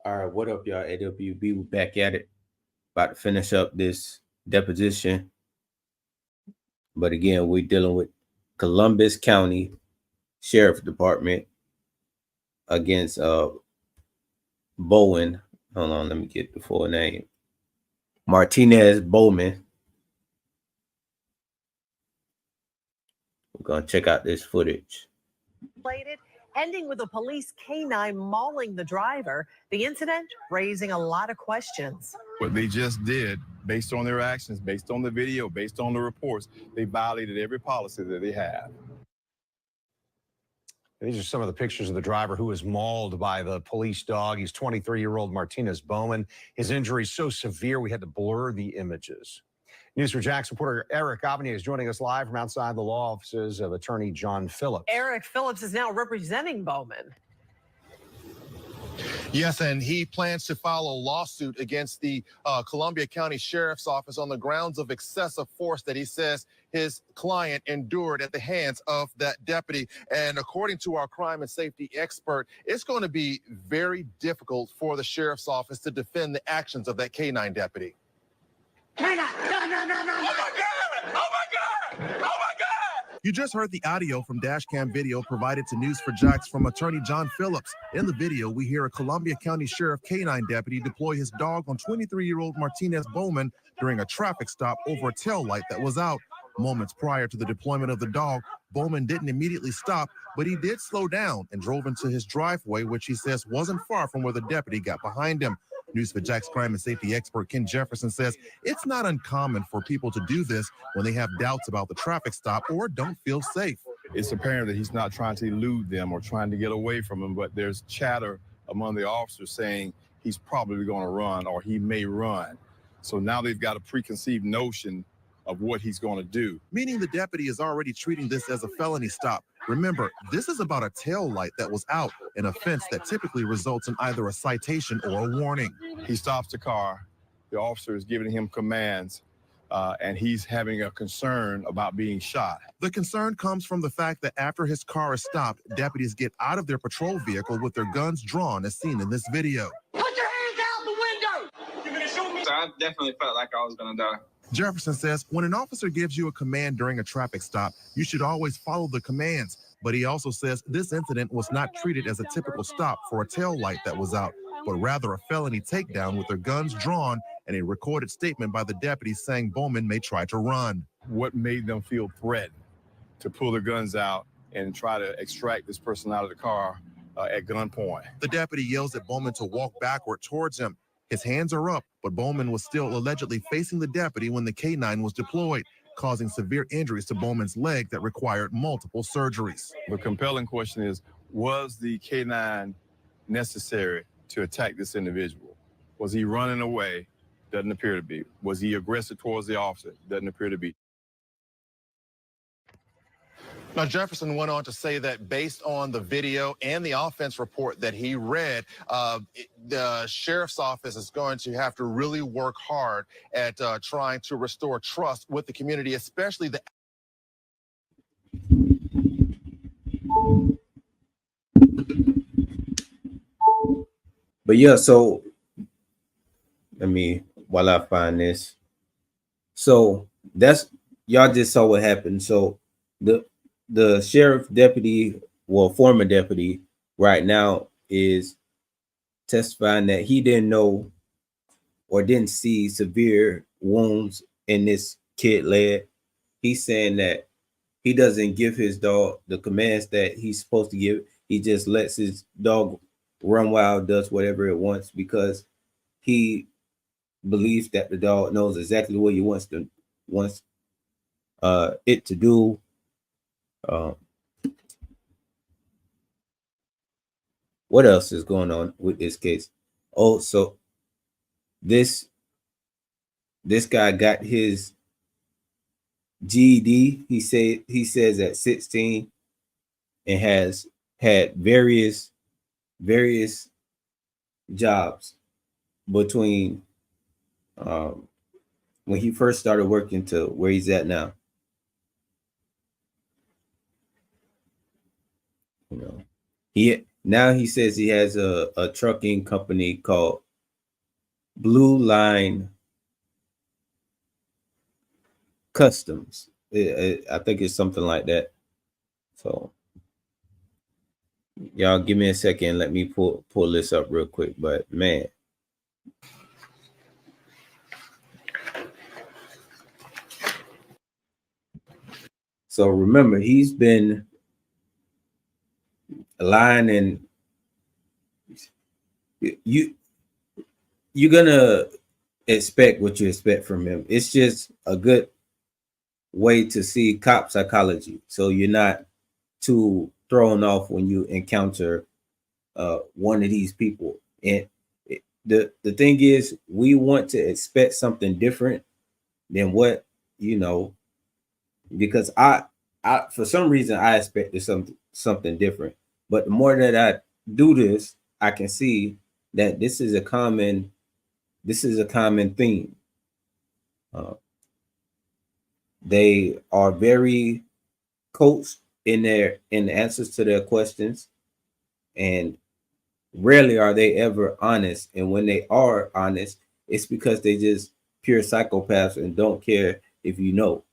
All right, what up, y'all? AWB, we back at it. About to finish up this deposition. But again, we're dealing with Columbus County Sheriff Department against Bowen. Hold on, let me get the full name. Martinez Bowman. We're gonna check out this footage. Ending with a police K-9 mauling the driver. The incident raising a lot of questions. What they just did, based on their actions, based on the video, based on the reports, they violated every policy that they have. These are some of the pictures of the driver who was mauled by the police dog. He's 23-year-old Martinez Bowman. His injury is so severe we had to blur the images. News4JAX reporter Eric Avanier is joining us live from outside the law offices of attorney John Phillips. Eric Phillips is now representing Bowman. Yes, and he plans to file a lawsuit against the Columbia County Sheriff's Office on the grounds of excessive force that he says his client endured at the hands of that deputy. And according to our crime and safety expert, it's going to be very difficult for the Sheriff's Office to defend the actions of that K-9 deputy. K-9, no. Oh my God! Oh my God! Oh my God! You just heard the audio from dashcam video provided to News4JAX from attorney John Phillips. In the video, we hear a Columbia County Sheriff K-9 deputy deploy his dog on 23-year-old Martinez Bowman during a traffic stop over a tail light that was out. Moments prior to the deployment of the dog, Bowman didn't immediately stop, but he did slow down and drove into his driveway, which he says wasn't far from where the deputy got behind him. News4JAX crime and safety expert Ken Jefferson says it's not uncommon for people to do this when they have doubts about the traffic stop or don't feel safe. It's apparent that he's not trying to elude them or trying to get away from them, but there's chatter among the officers saying he's probably going to run or he may run. So now they've got a preconceived notion of what he's going to do. Meaning the deputy is already treating this as a felony stop. Remember, this is about a tail light that was out, an offense that typically results in either a citation or a warning. He stops the car, the officer is giving him commands, and he's having a concern about being shot. The concern comes from the fact that after his car is stopped, deputies get out of their patrol vehicle with their guns drawn, as seen in this video. Put your hands out the window! You gonna shoot me? So I definitely felt like I was gonna die. Jefferson says when an officer gives you a command during a traffic stop, you should always follow the commands. But he also says this incident was not treated as a typical stop for a tail light that was out, but rather a felony takedown with their guns drawn and a recorded statement by the deputy saying Bowman may try to run. What made them feel threatened to pull their guns out and try to extract this person out of the car at gunpoint? The deputy yells at Bowman to walk backward towards him. His hands are up, but Bowman was still allegedly facing the deputy when the K-9 was deployed, causing severe injuries to Bowman's leg that required multiple surgeries. The compelling question is, was the K-9 necessary to attack this individual? Was he running away? Doesn't appear to be. Was he aggressive towards the officer? Doesn't appear to be. Now, Jefferson went on to say that based on the video and the offense report that he read, the sheriff's office is going to have to really work hard at trying to restore trust with the community, especially the. But yeah, so while I find this, so that's y'all just saw what happened. So the sheriff deputy, well, former deputy right now is testifying that he didn't know or didn't see severe wounds in this kid leg. He's saying that he doesn't give his dog the commands that he's supposed to give. He just lets his dog run wild, does whatever it wants because he believes that the dog knows exactly what he wants it to do. What else is going on with this case? Oh, so this guy got his GED. He says at 16 and has had various jobs between when he first started working to where he's at now. You know, now he says he has a trucking company called Blue Line Customs. I think it's something like that. So y'all give me a second. Let me pull this up real quick. But man. So remember, he's been lying, and you're gonna expect what you expect from him. It's just a good way to see cop psychology, so you're not too thrown off when you encounter one of these people. And the thing is, we want to expect something different than what, you know, because I for some reason I expected something different. But the more that I do this, I can see that this is a common theme. They are very coached in the answers to their questions, and rarely are they ever honest. And when they are honest, it's because they just pure psychopaths and don't care if you know.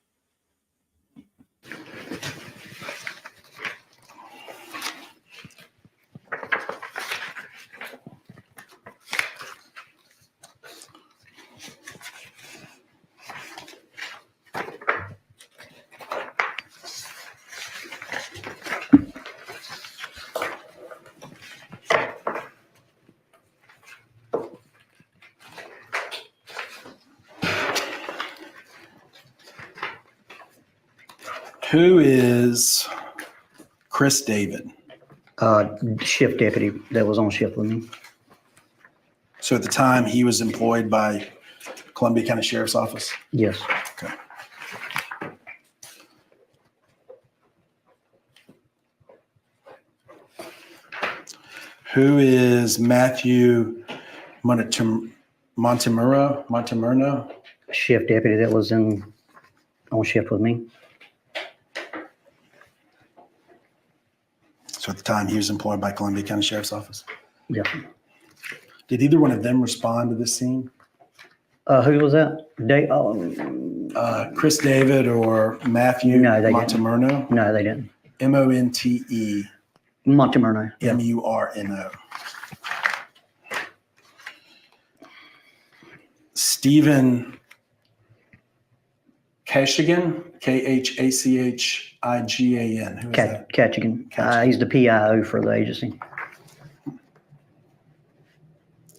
Who is Chris David? Shift deputy that was on shift with me. So at the time he was employed by Columbia County Sheriff's Office? Yes. Okay. Who is Matthew Montemurno? Shift deputy that was on shift with me. So at the time he was employed by Columbia County Sheriff's Office? Yeah. Did either one of them respond to this scene? Who was that? Chris David or Matthew Montemurno? No, they didn't. Monte. Montemurno. Yeah. Murno. Stephen Kashigan, Khachigan. Who is that? Kachigan. He's the PIO for the agency.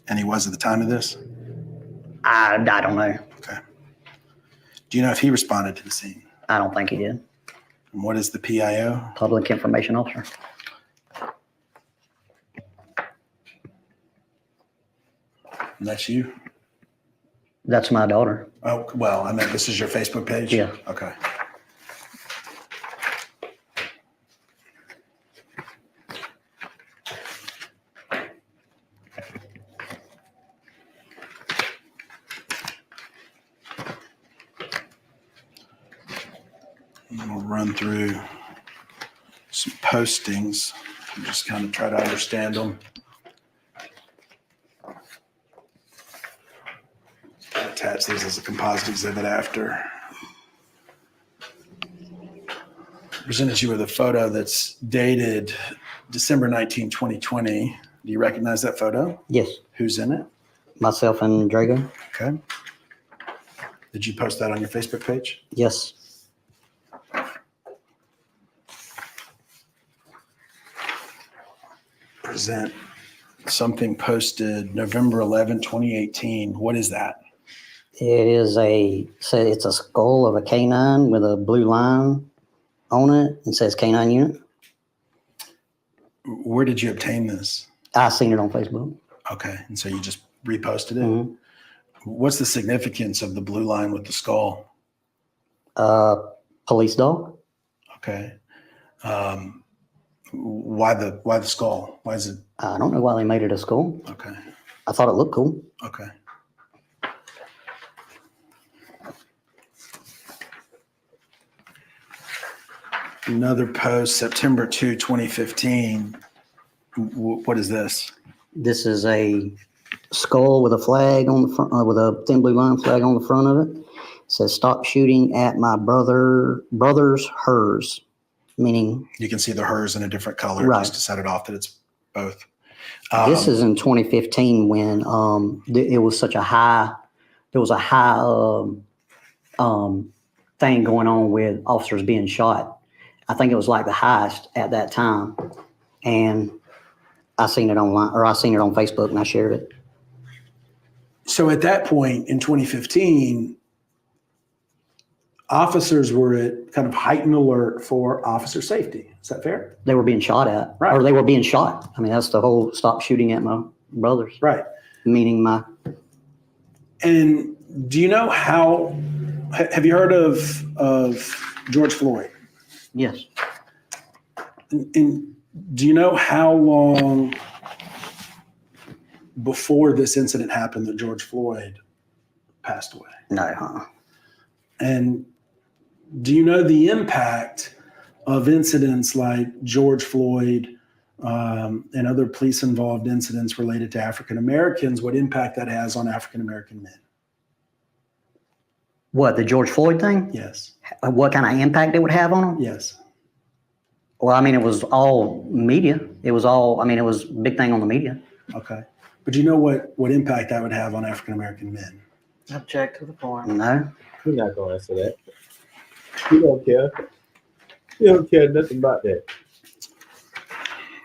And he was at the time of this? I don't know. Okay. Do you know if he responded to the scene? I don't think he did. And what is the PIO? Public Information Officer. And that's you? That's my daughter. Oh, well, I meant this is your Facebook page? Yeah. Okay. And we'll run through some postings and just kind of try to understand them. Attach these as a composite exhibit after. Presented you with a photo that's dated December 19, 2020. Do you recognize that photo? Yes. Who's in it? Myself and Drago. Okay. Did you post that on your Facebook page? Yes. Present something posted November 11, 2018. What is that? It is it's a skull of a K-9 with a blue line on it. It says K-9 unit. Where did you obtain this? I seen it on Facebook. Okay. And so you just reposted it? Mm-hmm. What's the significance of the blue line with the skull? Police dog. Okay. Why the skull? Why is it? I don't know why they made it a skull. Okay. I thought it looked cool. Okay. Another post, September 2, 2015. What is this? This is a skull with a flag on the front, with a thin blue line flag on the front of it. It says, "Stop shooting at my brother's hers," meaning You can see the hers in a different color Right. just to set it off that it's both. this is in 2015 when it was such a high. There was a high thing going on with officers being shot. I think it was like the highest at that time, and I seen it online, or I seen it on Facebook, and I shared it. So at that point in 2015, officers were at kind of heightened alert for officer safety. Is that fair? They were being shot at, Right. or they were being shot. I mean, that's the whole "stop shooting at my brothers," Right. meaning my. And do you know how, have you heard of George Floyd? Yes. And do you know how long before this incident happened that George Floyd passed away? No, huh? And do you know the impact of incidents like George Floyd and other police-involved incidents related to African Americans, what impact that has on African American men? What, the George Floyd thing? Yes. What kind of impact it would have on them? Yes. Well, I mean, it was all media. It was all, I mean, it was a big thing on the media. Okay. But do you know what impact that would have on African American men? Object to the form. No. We're not gonna answer that. We don't care. We don't care nothing about that.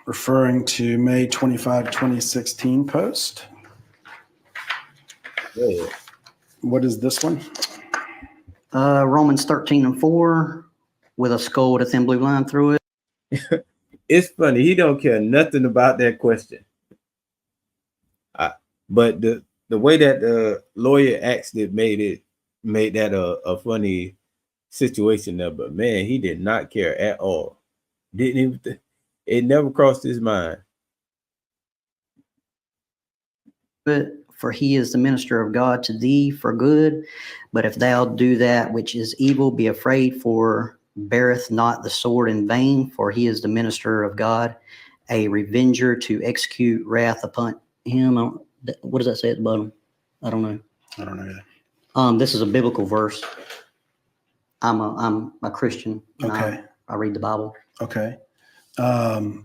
Referring to May 25, 2016 post. Yeah. What is this one? Romans 13:4 with a skull with a thin blue line through it. It's funny. He don't care nothing about that question. But the way that the lawyer asked it made that a funny situation there. But man, he did not care at all. Didn't even. It never crossed his mind. But for he is the minister of God to thee for good. But if thou do that which is evil, be afraid, for beareth not the sword in vain, for he is the minister of God, a revenger to execute wrath upon him. What does that say at the bottom? I don't know. I don't know either. This is a biblical verse. I'm a Christian. And Okay. I read the Bible. Okay. Did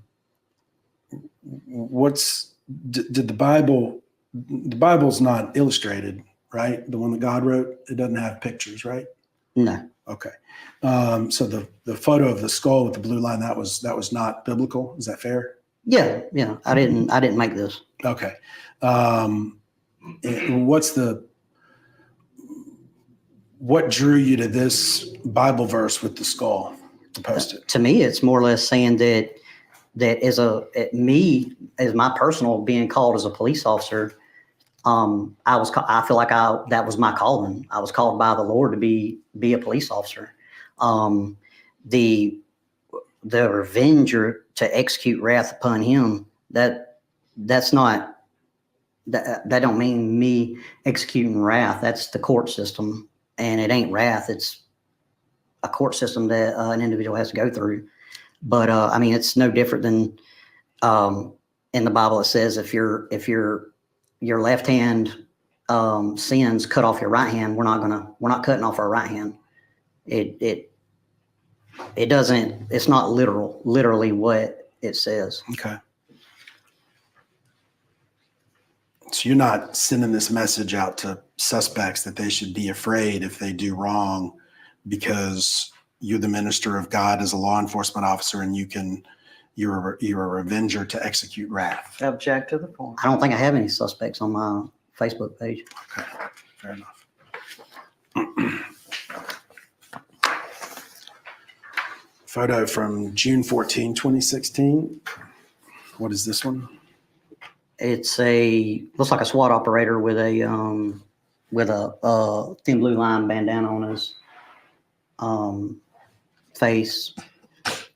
the Bible's not illustrated, right? The one that God wrote, it doesn't have pictures, right? No. Okay. So the photo of the skull with the blue line, that was not biblical. Is that fair? Yeah. I didn't make this. Okay. What drew you to this Bible verse with the skull to post it? To me, it's more or less saying that as my personal being called as a police officer, I feel like that was my calling. I was called by the Lord to be a police officer. The revenger to execute wrath upon him, that's not, that don't mean me executing wrath. That's the court system, and it ain't wrath. It's a court system that an individual has to go through. But I mean, it's no different than in the Bible. It says if your left hand sins, cut off your right hand. We're not cutting off our right hand. It doesn't. It's not literally what it says. Okay. So you're not sending this message out to suspects that they should be afraid if they do wrong, because you're the minister of God as a law enforcement officer, and you're a revenger to execute wrath. Object to the form. I don't think I have any suspects on my Facebook page. Okay, fair enough. Photo from June 14, 2016. What is this one? It's looks like a SWAT operator with a thin blue line bandana on his face.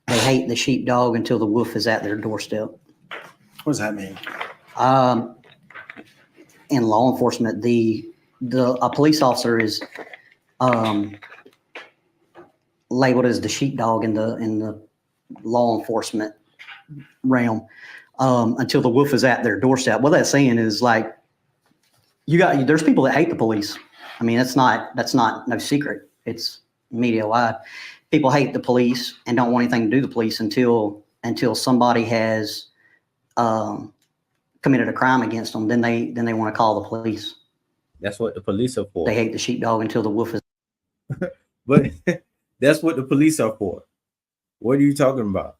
They hate the sheepdog until the wolf is at their doorstep. What does that mean? In law enforcement, a police officer is labeled as the sheepdog in the law enforcement realm. until the wolf is at their doorstep. What that's saying is like, there's people that hate the police. I mean, that's not no secret. It's media wide. People hate the police and don't want anything to do with the police until somebody has committed a crime against them. Then they want to call the police. That's what the police are for. They hate the sheepdog until the wolf is. But that's what the police are for. What are you talking about?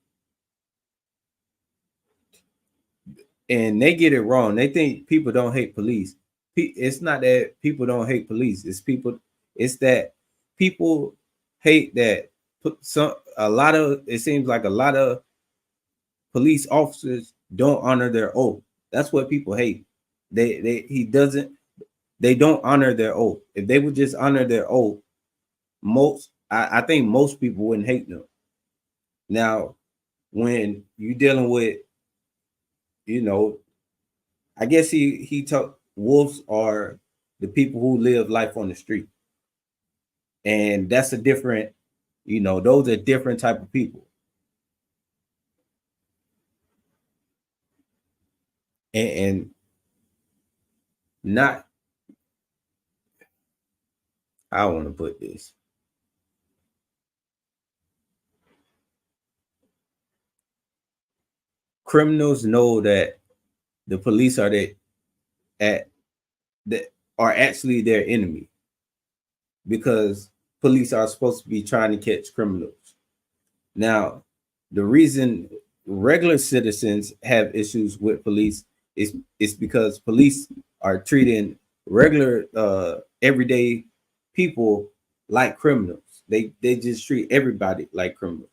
And they get it wrong. They think people don't hate police. It's not that people don't hate police. It's that people hate that it seems like a lot of police officers don't honor their oath. That's what people hate. They don't honor their oath. If they would just honor their oath, I think most people wouldn't hate them. Now, when you're dealing with, I guess he talked, wolves are the people who live life on the street. And that's a different, those are different type of people. And not, I want to put this. Criminals know that the police are actually their enemy, because police are supposed to be trying to catch criminals. Now, the reason regular citizens have issues with police is because police are treating regular everyday people like criminals. They just treat everybody like criminals.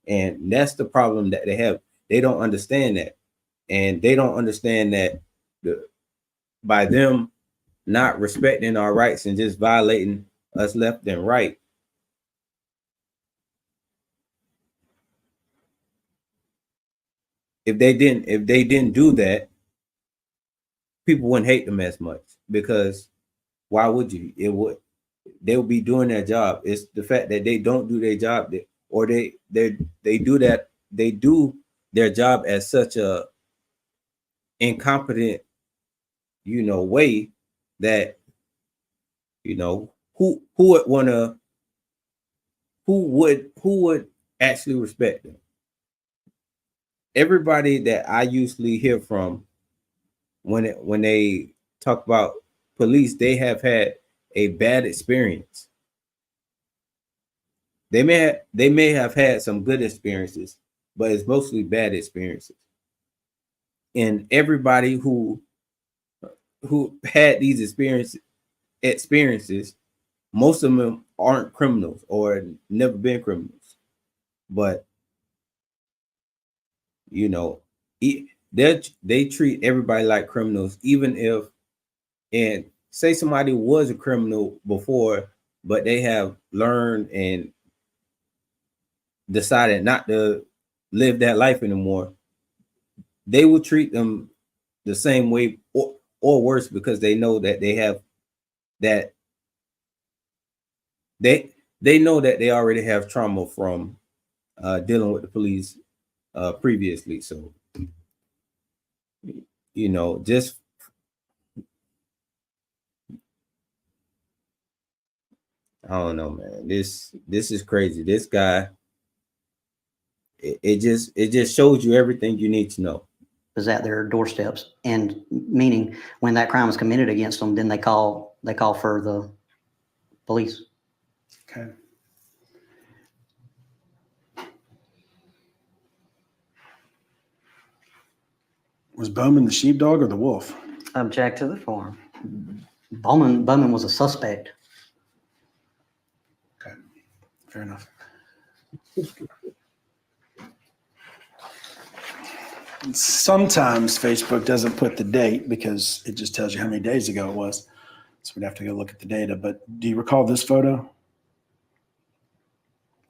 And that's the problem that they have. They don't understand that. And they don't understand that by them not respecting our rights and just violating us left and right, if they didn't do that, people wouldn't hate them as much, because why would you? They would be doing their job. It's the fact that they don't do their job, or they do their job as such a incompetent, way that, who would actually respect them? Everybody that I usually hear from when they talk about police, they have had a bad experience. They may have had some good experiences, but it's mostly bad experiences. And everybody who had these experiences, most of them aren't criminals or never been criminals, but they treat everybody like criminals, even if, and say somebody was a criminal before, but they have learned and decided not to live that life anymore, they will treat them the same way or worse, because they know that they have that they know that they already have trauma from dealing with the police previously. So just I don't know, man. This is crazy. This guy, it just shows you everything you need to know. Is at their doorsteps, and meaning when that crime is committed against them, then they call for the police. Okay. Was Bowman the sheepdog or the wolf? Object to the form. Bowman was a suspect. Okay, fair enough. Sometimes Facebook doesn't put the date because it just tells you how many days ago it was. So we'd have to go look at the data. But do you recall this photo?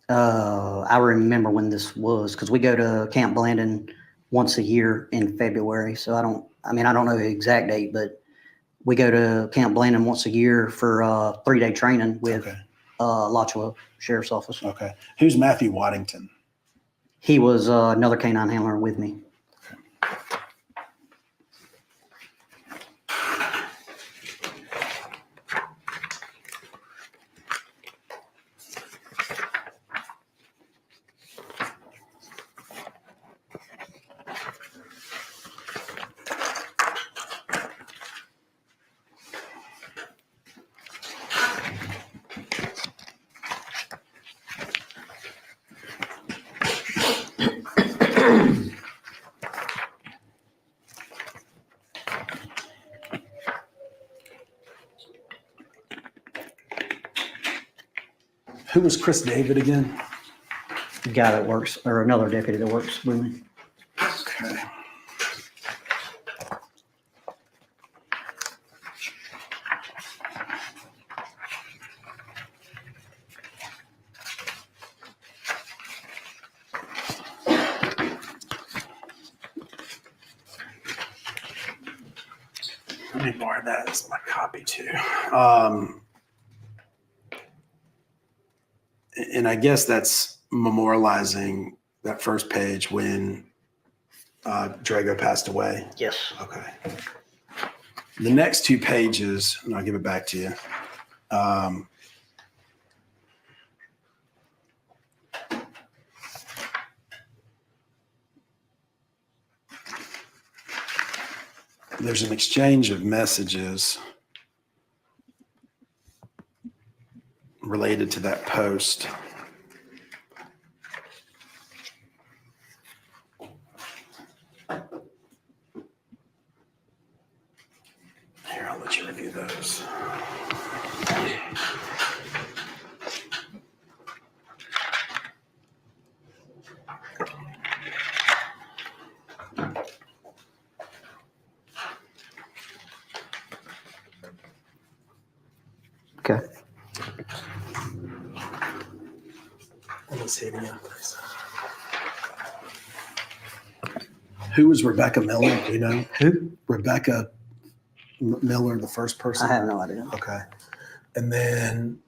I remember when this was, because we go to Camp Blandon once a year in February. So I don't know the exact date, but we go to Camp Blandon once a year for 3-day training with Alachua Sheriff's Office. Okay. Who's Matthew Waddington? He was another K-9 handler with me. Okay. Who was Chris David again? The guy that works, or another deputy that works with me. Okay. Let me borrow that as my copy too. And I guess that's memorializing that first page when Drago passed away. Yes. Okay. The next 2 pages, and I'll give it back to you. There's an exchange of messages related to that post. Here, I'll let you review those. Okay. Let me see it again, please. Who was Rebecca Miller? Do you know? Who? Rebecca Miller, the first person? I have no idea. Okay. And then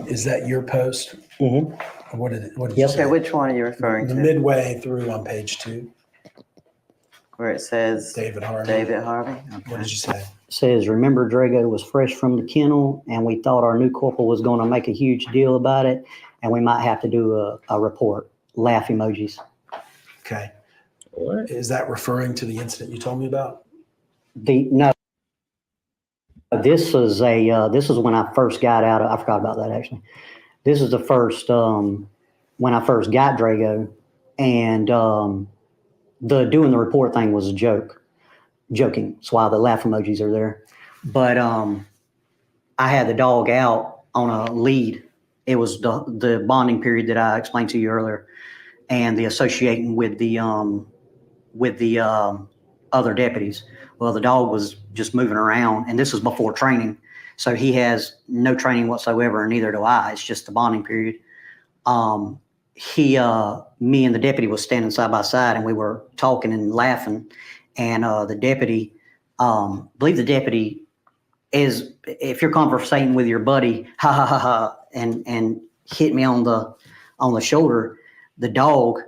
is that your post? Mm-hmm. What did you Yep. say? Okay, which one are you referring The to? midway through on page 2, Where it says David Harvey. David Harvey? What Okay. did you say? Says, remember Drago was fresh from the kennel and we thought our new corporal was going to make a huge deal about it and we might have to do a report. Laugh emojis. Okay. What? Is that referring to the incident you told me about? No, this is when I first got out of, I forgot about that actually. This is the first, when I first got Drago, and the doing the report thing was a joking. That's why the laugh emojis are there. But I had the dog out on a lead. It was the bonding period that I explained to you earlier, and the associating with the other deputies. Well, the dog was just moving around, and this was before training. So he has no training whatsoever, and neither do I. It's just the bonding period. Me and the deputy was standing side by side, and we were talking and laughing. And the deputy, believe the deputy is, if you're conversating with your buddy, ha ha ha ha, and hit me on the shoulder, the dog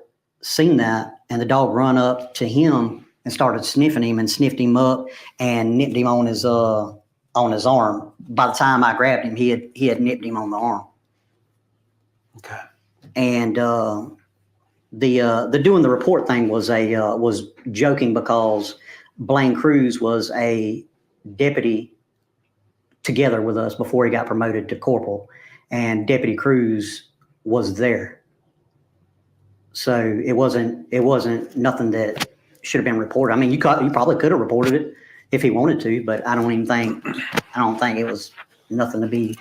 seen that, and the dog run up to him and started sniffing him and sniffed him up and nipped him on his arm. By the time I grabbed him, he had nipped him on the arm. Okay. And the doing the report thing was joking because Blaine Cruz was a deputy together with us before he got promoted to corporal, and Deputy Cruz was there. So it wasn't nothing that should have been reported. I mean, you probably could have reported it if he wanted to, but I don't think it was nothing to be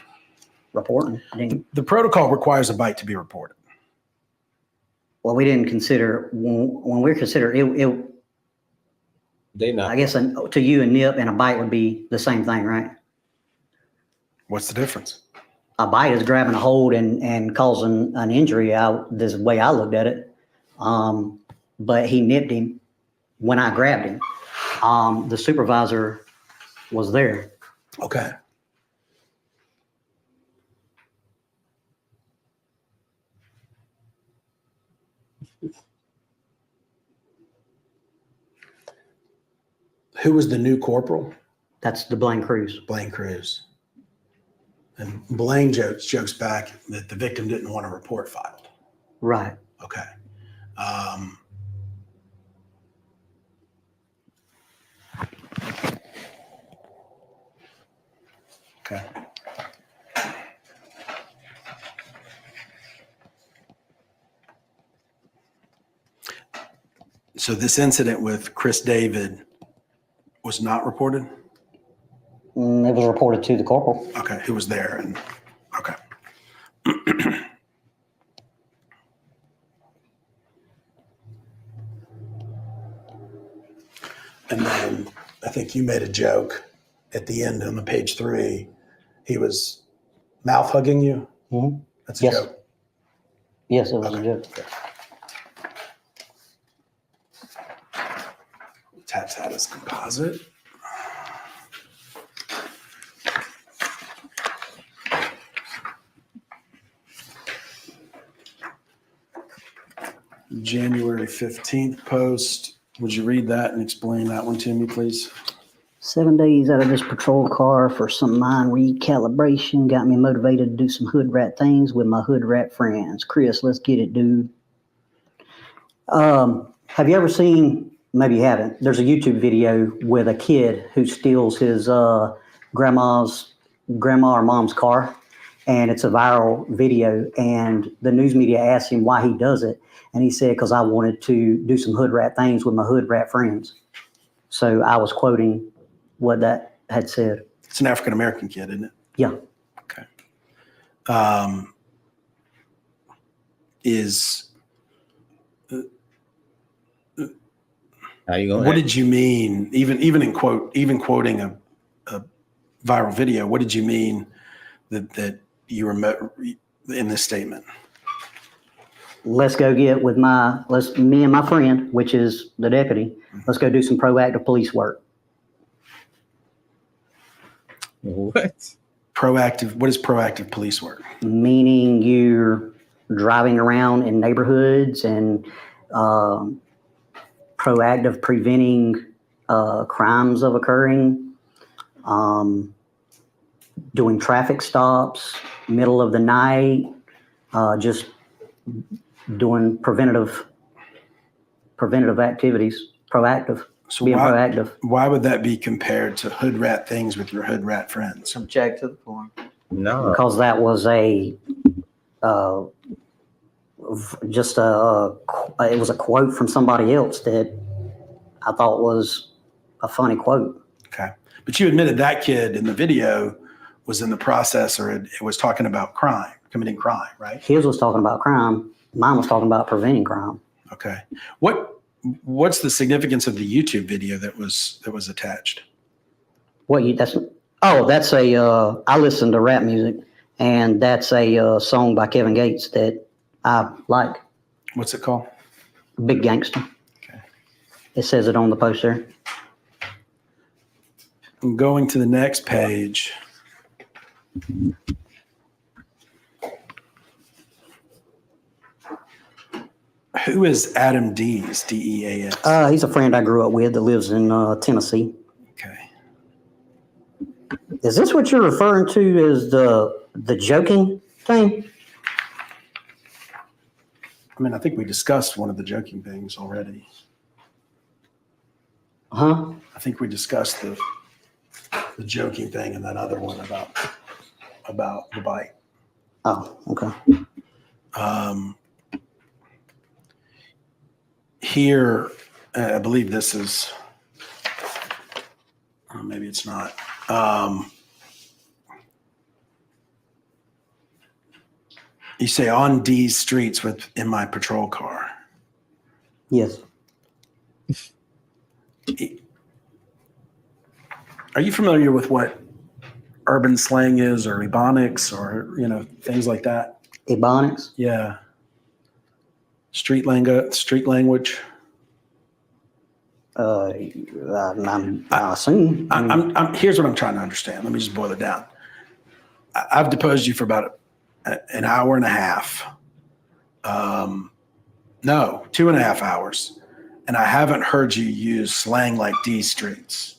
reporting. The protocol requires a bite to be reported. Well, we didn't consider when we consider it. They not. I guess to you, a nip and a bite would be the same thing, right? What's the difference? A bite is grabbing a hold and causing an injury. This is the way I looked at it. But he nipped him when I grabbed him. The supervisor was there. Okay. Who was the new corporal? That's the Blaine Cruz. Blaine Cruz. And Blaine jokes back that the victim didn't want a report filed. Right. Okay. Okay. So this incident with Chris David was not reported? It was reported to the corporal. Okay, who was there? And okay. And then I think you made a joke at the end on the page 3. He was mouth hugging you. Mm-hmm. That's a joke. Yes, it was a joke. Attach that as composite. January 15th post. Would you read that and explain that one to me, please? 7 days out of this patrol car for some mind recalibration got me motivated to do some hood rat things with my hood rat friends. Chris, let's get it, dude. Have you ever seen, maybe you haven't, there's a YouTube video with a kid who steals his grandma or mom's car, and it's a viral video, and the news media asked him why he does it, and he said, because I wanted to do some hood rat things with my hood rat friends. So I was quoting what that had said. It's an African-American kid, isn't it? Yeah. Okay. How you going? What did you mean? Even quoting a viral video, what did you mean that you were in this statement? Let's go get with me and my friend, which is the deputy. Let's go do some proactive police work. What? Proactive. What is proactive police work? Meaning you're driving around in neighborhoods and proactive preventing crimes of occurring, doing traffic stops, middle of the night, just doing preventative activities, proactive, So being proactive. Why would that be compared to hood rat things with your hood rat friends? Object to the form. No. Because that was it was a quote from somebody else that I thought was a funny quote. Okay. But you admitted that kid in the video was in the process, or it was talking about committing crime, right? His was talking about crime. Mine was talking about preventing crime. Okay. What's the significance of the YouTube video that was attached? That's I listen to rap music, and that's a song by Kevin Gates that I like. What's it called? Big Gangster. Okay. It says it on the poster. I'm going to the next page. Who is Adam Dees, Deas? He's a friend I grew up with that lives in Tennessee. Okay. Is this what you're referring to as the joking thing? I mean, I think we discussed one of the joking things already. Huh? I think we discussed the joking thing and that other one about the bite. Oh, okay. Here, I believe this is, maybe it's not. You say on D's streets in my patrol car. Yes. Are you familiar with what urban slang is, or ebonics, or things like that? Ebonics? Yeah. Street language. I assume. Here's what I'm trying to understand. Let me just boil it down. I've deposed you for about an hour and a half. No, 2.5 hours. And I haven't heard you use slang like D streets.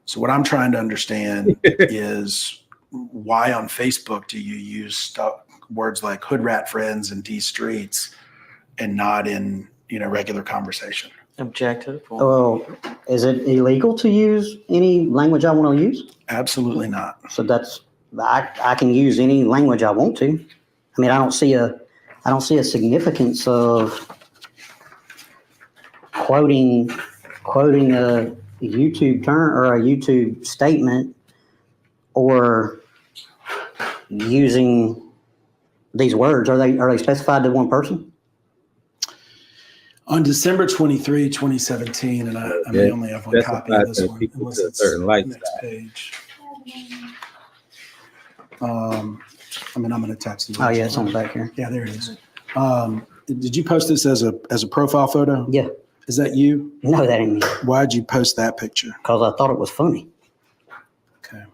So what I'm trying to understand is why on Facebook do you use words like hood rat friends and D streets and not in regular conversation? Object to the form. Well, is it illegal to use any language I want to use? Absolutely not. So I can use any language I want to. I mean, I don't see a significance of quoting a YouTube term or a YouTube statement, or using these words. Are they specified to one person? On December 23, 2017, and I may only have one copy of this one, unless it's certain the next page. I'm going to text you. Oh yeah, it's on the back here. Yeah, there it is. Did you post this as a profile photo? Yeah. Is that you? No, that ain't me. Why'd you post that picture? Because I thought it was funny. Okay.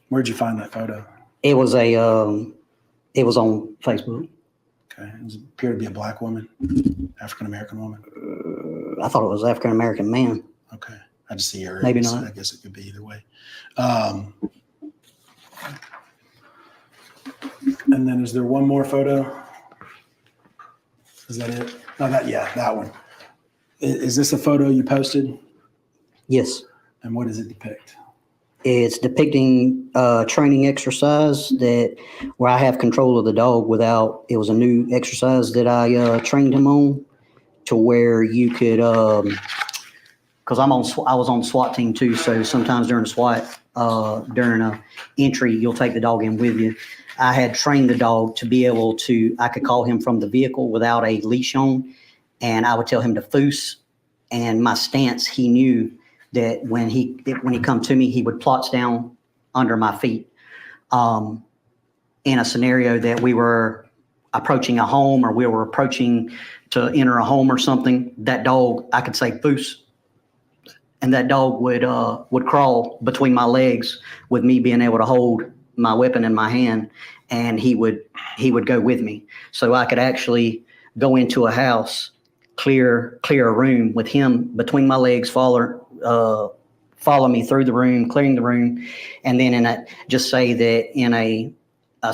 Where'd you find that photo? It was on Facebook. Okay. Does it appear to be a black woman, African American woman? I thought it was African American man. Okay. I just see her. Maybe not. I guess it could be either way. And then is there one more photo? Is that it? No, that one. Is this a photo you posted? Yes. And what does it depict? It's depicting a training exercise where I have control of the dog without. It was a new exercise that I trained him on, to where you could, because I was on SWAT team too. So sometimes during SWAT, during a entry, you'll take the dog in with you. I had trained the dog to be able to. I could call him from the vehicle without a leash on, and I would tell him to foos. And my stance, he knew that when he come to me, he would plot down under my feet. In a scenario that we were approaching a home, or we were approaching to enter a home or something, that dog, I could say foos, and that dog would crawl between my legs with me being able to hold my weapon in my hand, and he would go with me. So I could actually go into a house, clear a room with him between my legs, follow me through the room, clearing the room. And then just say that in a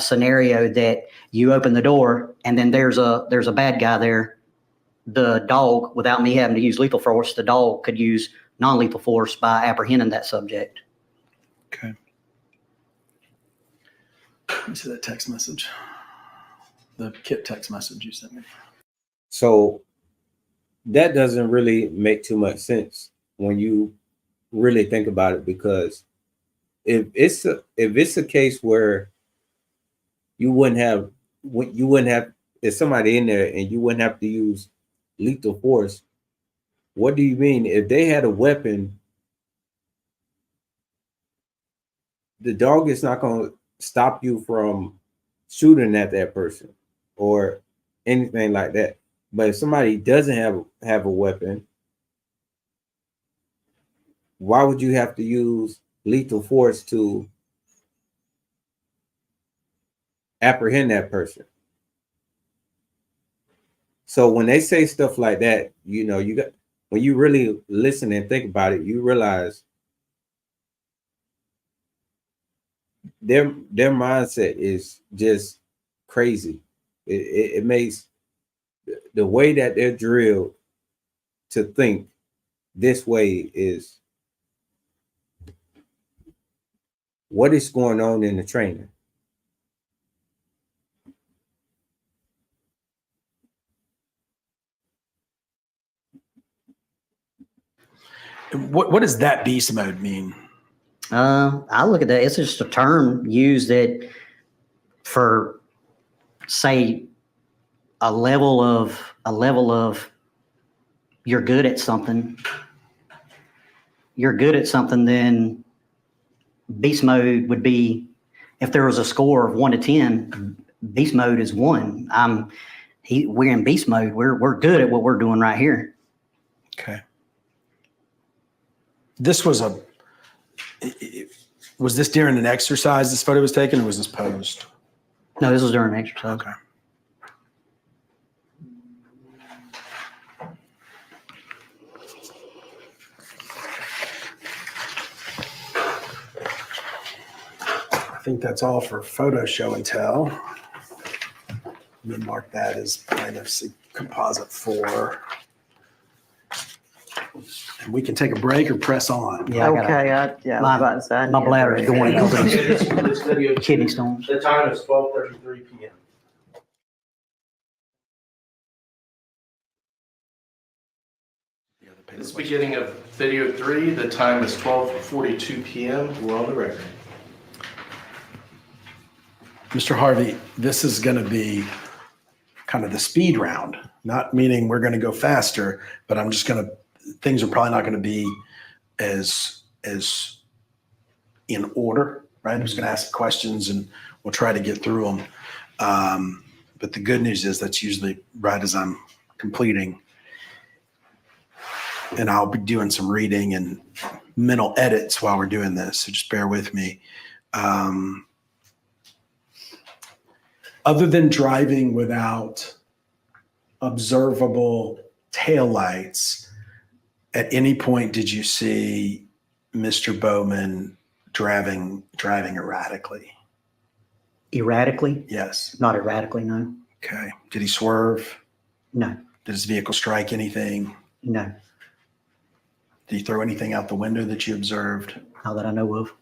scenario that you open the door and then there's a bad guy there, the dog, without me having to use lethal force, the dog could use non-lethal force by apprehending that subject. Okay. Let me see that text message. The Kit text message you sent me. So that doesn't really make too much sense when you really think about it, because if it's a case where you wouldn't have there's somebody in there and you wouldn't have to use lethal force. What do you mean? If they had a weapon, the dog is not going to stop you from shooting at that person or anything like that. But if somebody doesn't have a weapon, why would you have to use lethal force to apprehend that person? So when they say stuff like that, when you really listen and think about it, you realize their mindset is just crazy. It makes the way that they're drilled to think this way is what is going on in the training. What does that beast mode mean? I look at that. It's just a term used that for, say, a level of you're good at something. You're good at something, then beast mode would be, if there was a score of 1 to 10, beast mode is 1. We're in beast mode. We're good at what we're doing right here. Okay. This was was this during an exercise this photo was taken, or was this posed? No, this was during an exercise. Okay. I think that's all for photo show and tell. Let me mark that as plaintiff's composite 4. And we can take a break or press on. Yeah, Okay, I was about to say, I my need a bladder is break. going over This video, kidney stones. the time is 12:33 p.m. It's the beginning of video 3. The time is 12:42 p.m. We're on the record. Mr. Harvey, this is going to be kind of the speed round, not meaning we're going to go faster, but I'm just going to, things are probably not going to be as in order, right? I'm just going to ask questions and we'll try to get through them. But the good news is that's usually right as I'm completing. And I'll be doing some reading and mental edits while we're doing this, so just bear with me. Other than driving without observable taillights, at any point did you see Mr. Bowman driving erratically? Erratically? Yes. Not erratically, no. Okay. Did he swerve? No. Did his vehicle strike anything? No. Did he throw anything out the window that you observed? Not that I know of.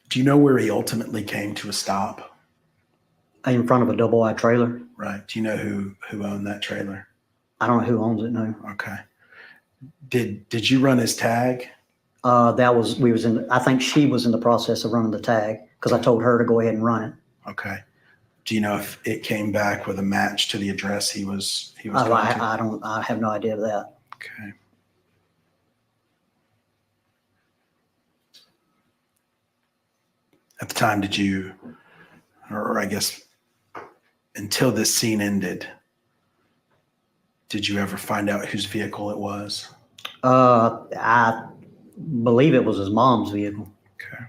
Do you know where he ultimately came to a stop? In front of a double-wide trailer. Right. Do you know who owned that trailer? I don't know who owns it, no. Okay. Did you run his tag? I think she was in the process of running the tag because I told her to go ahead and run it. Okay. Do you know if it came back with a match to the address he was going to? I have no idea of that. Okay. At the time, did you, or I guess until this scene ended, did you ever find out whose vehicle it was? I believe it was his mom's vehicle. Okay.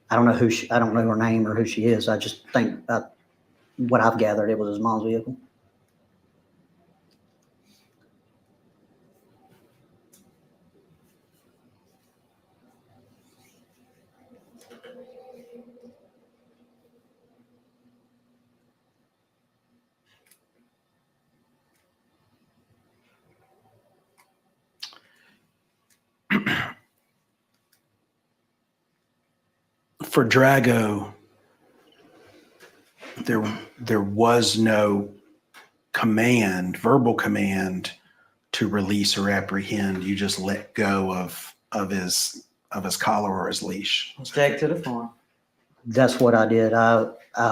I don't know I don't know her name or who she is. I just think what I've gathered, it was his mom's vehicle. For Drago, there was no verbal command to release or apprehend. You just let go of his collar or his leash. Let's take to the farm. That's what I did.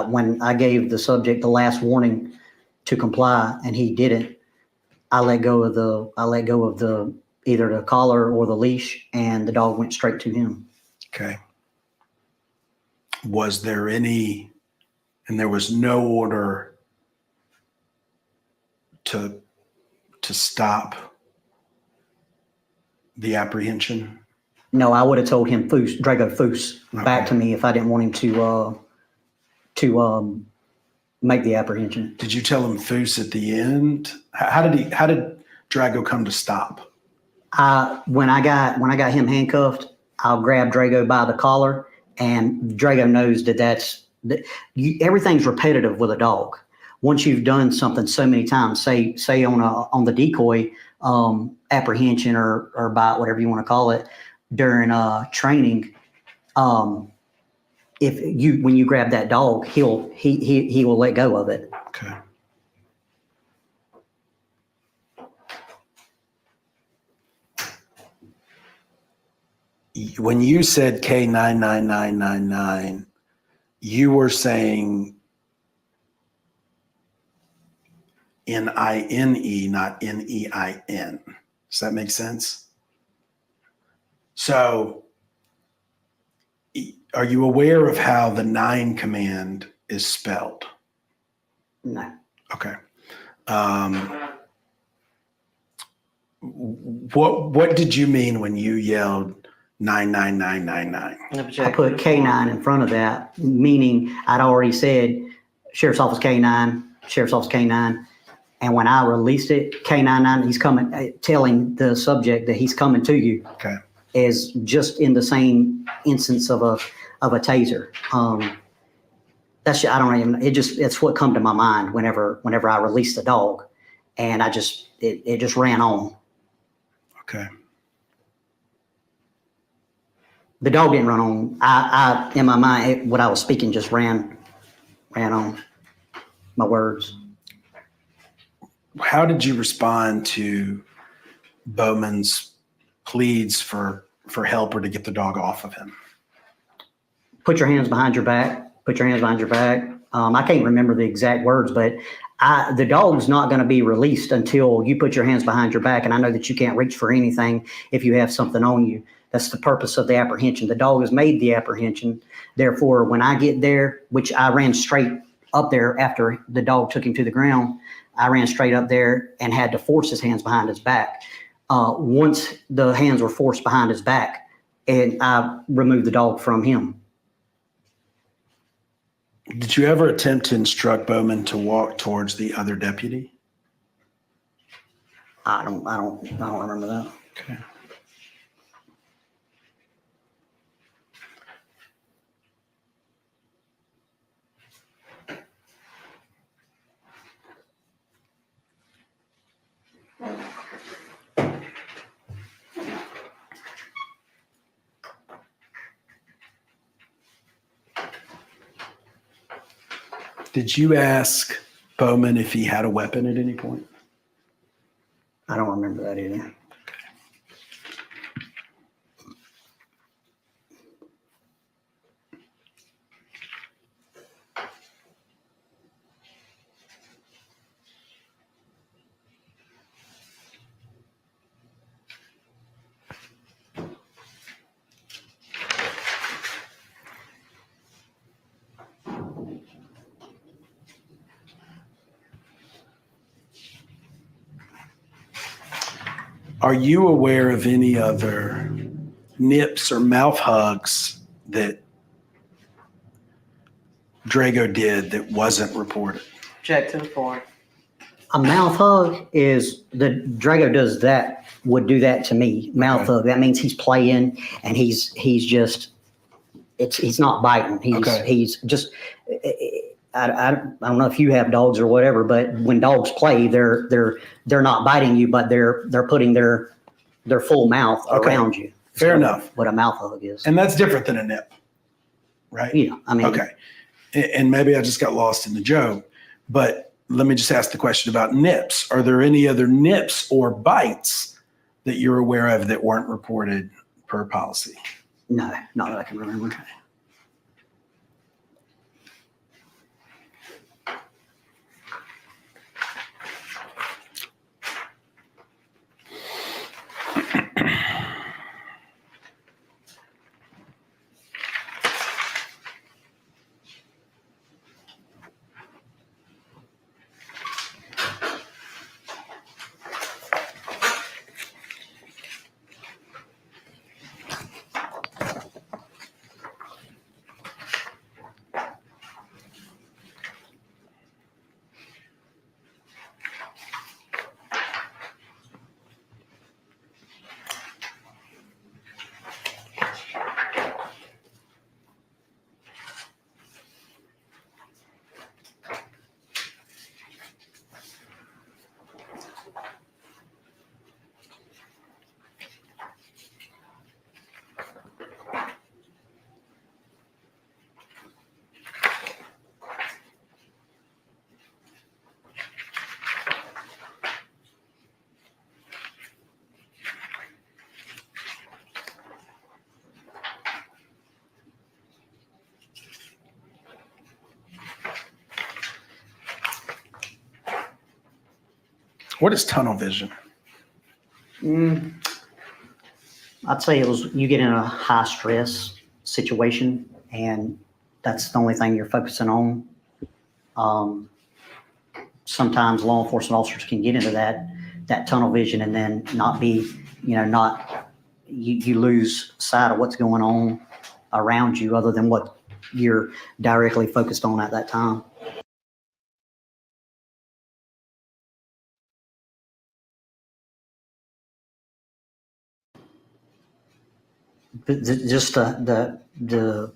When I gave the subject the last warning to comply and he didn't, I let go of the either the collar or the leash, and the dog went straight to him. Okay. Was there any, and there was no order to stop the apprehension? No, I would have told him Drago Foos back to me if I didn't want him to make the apprehension. Did you tell him Foos at the end? How did Drago come to stop? When I got him handcuffed, I'll grab Drago by the collar, and Drago knows everything's repetitive with a dog. Once you've done something so many times, say on the decoy apprehension or bite, whatever you want to call it, during training, when you grab that dog, he will let go of it. Okay. When you said K-99999, you were saying N-I-N-E, not N-E-I-N. Does that make sense? So are you aware of how the 9 command is spelled? No. Okay. What did you mean when you yelled 99999? I put K-9 in front of that, meaning I'd already said Sheriff's Office K-9, Sheriff's Office K-9. And when I released it, K-99, he's coming, telling the subject that he's coming to you. Okay. Is just in the same instance of a taser. It's what come to my mind whenever I released the dog, and it just ran on. Okay. The dog didn't run on. I in my mind, what I was speaking just ran on my words. How did you respond to Bowman's pleads for help or to get the dog off of him? Put your hands behind your back. Put your hands behind your back. I can't remember the exact words, but the dog's not going to be released until you put your hands behind your back. And I know that you can't reach for anything if you have something on you. That's the purpose of the apprehension. The dog has made the apprehension. Therefore, when I get there, which I ran straight up there after the dog took him to the ground, I ran straight up there and had to force his hands behind his back. Once the hands were forced behind his back, and I removed the dog from him. Did you ever attempt to instruct Bowman to walk towards the other deputy? I don't remember that. Okay. Did you ask Bowman if he had a weapon at any point? I don't remember that either. Are you aware of any other nips or mouth hugs that Drago did that wasn't reported? Objective 4. A mouth hug is the Drago does that, would do that to me. Mouth hug. That means he's playing and he's just, he's not biting. He's just, I don't know if you have dogs or whatever, but when dogs play, they're not biting you, but they're putting their full mouth around you. Fair enough. What a mouth hug is. And that's different than a nip, right? Yeah, I mean. Okay. And maybe I just got lost in the joke, but let me just ask the question about nips. Are there any other nips or bites that you're aware of that weren't reported per policy? No, not that I can remember. What is tunnel vision? I'd say you get in a high stress situation and that's the only thing you're focusing on. Sometimes law enforcement officers can get into that tunnel vision and then not be, you lose sight of what's going on around you other than what you're directly focused on at that time. Just the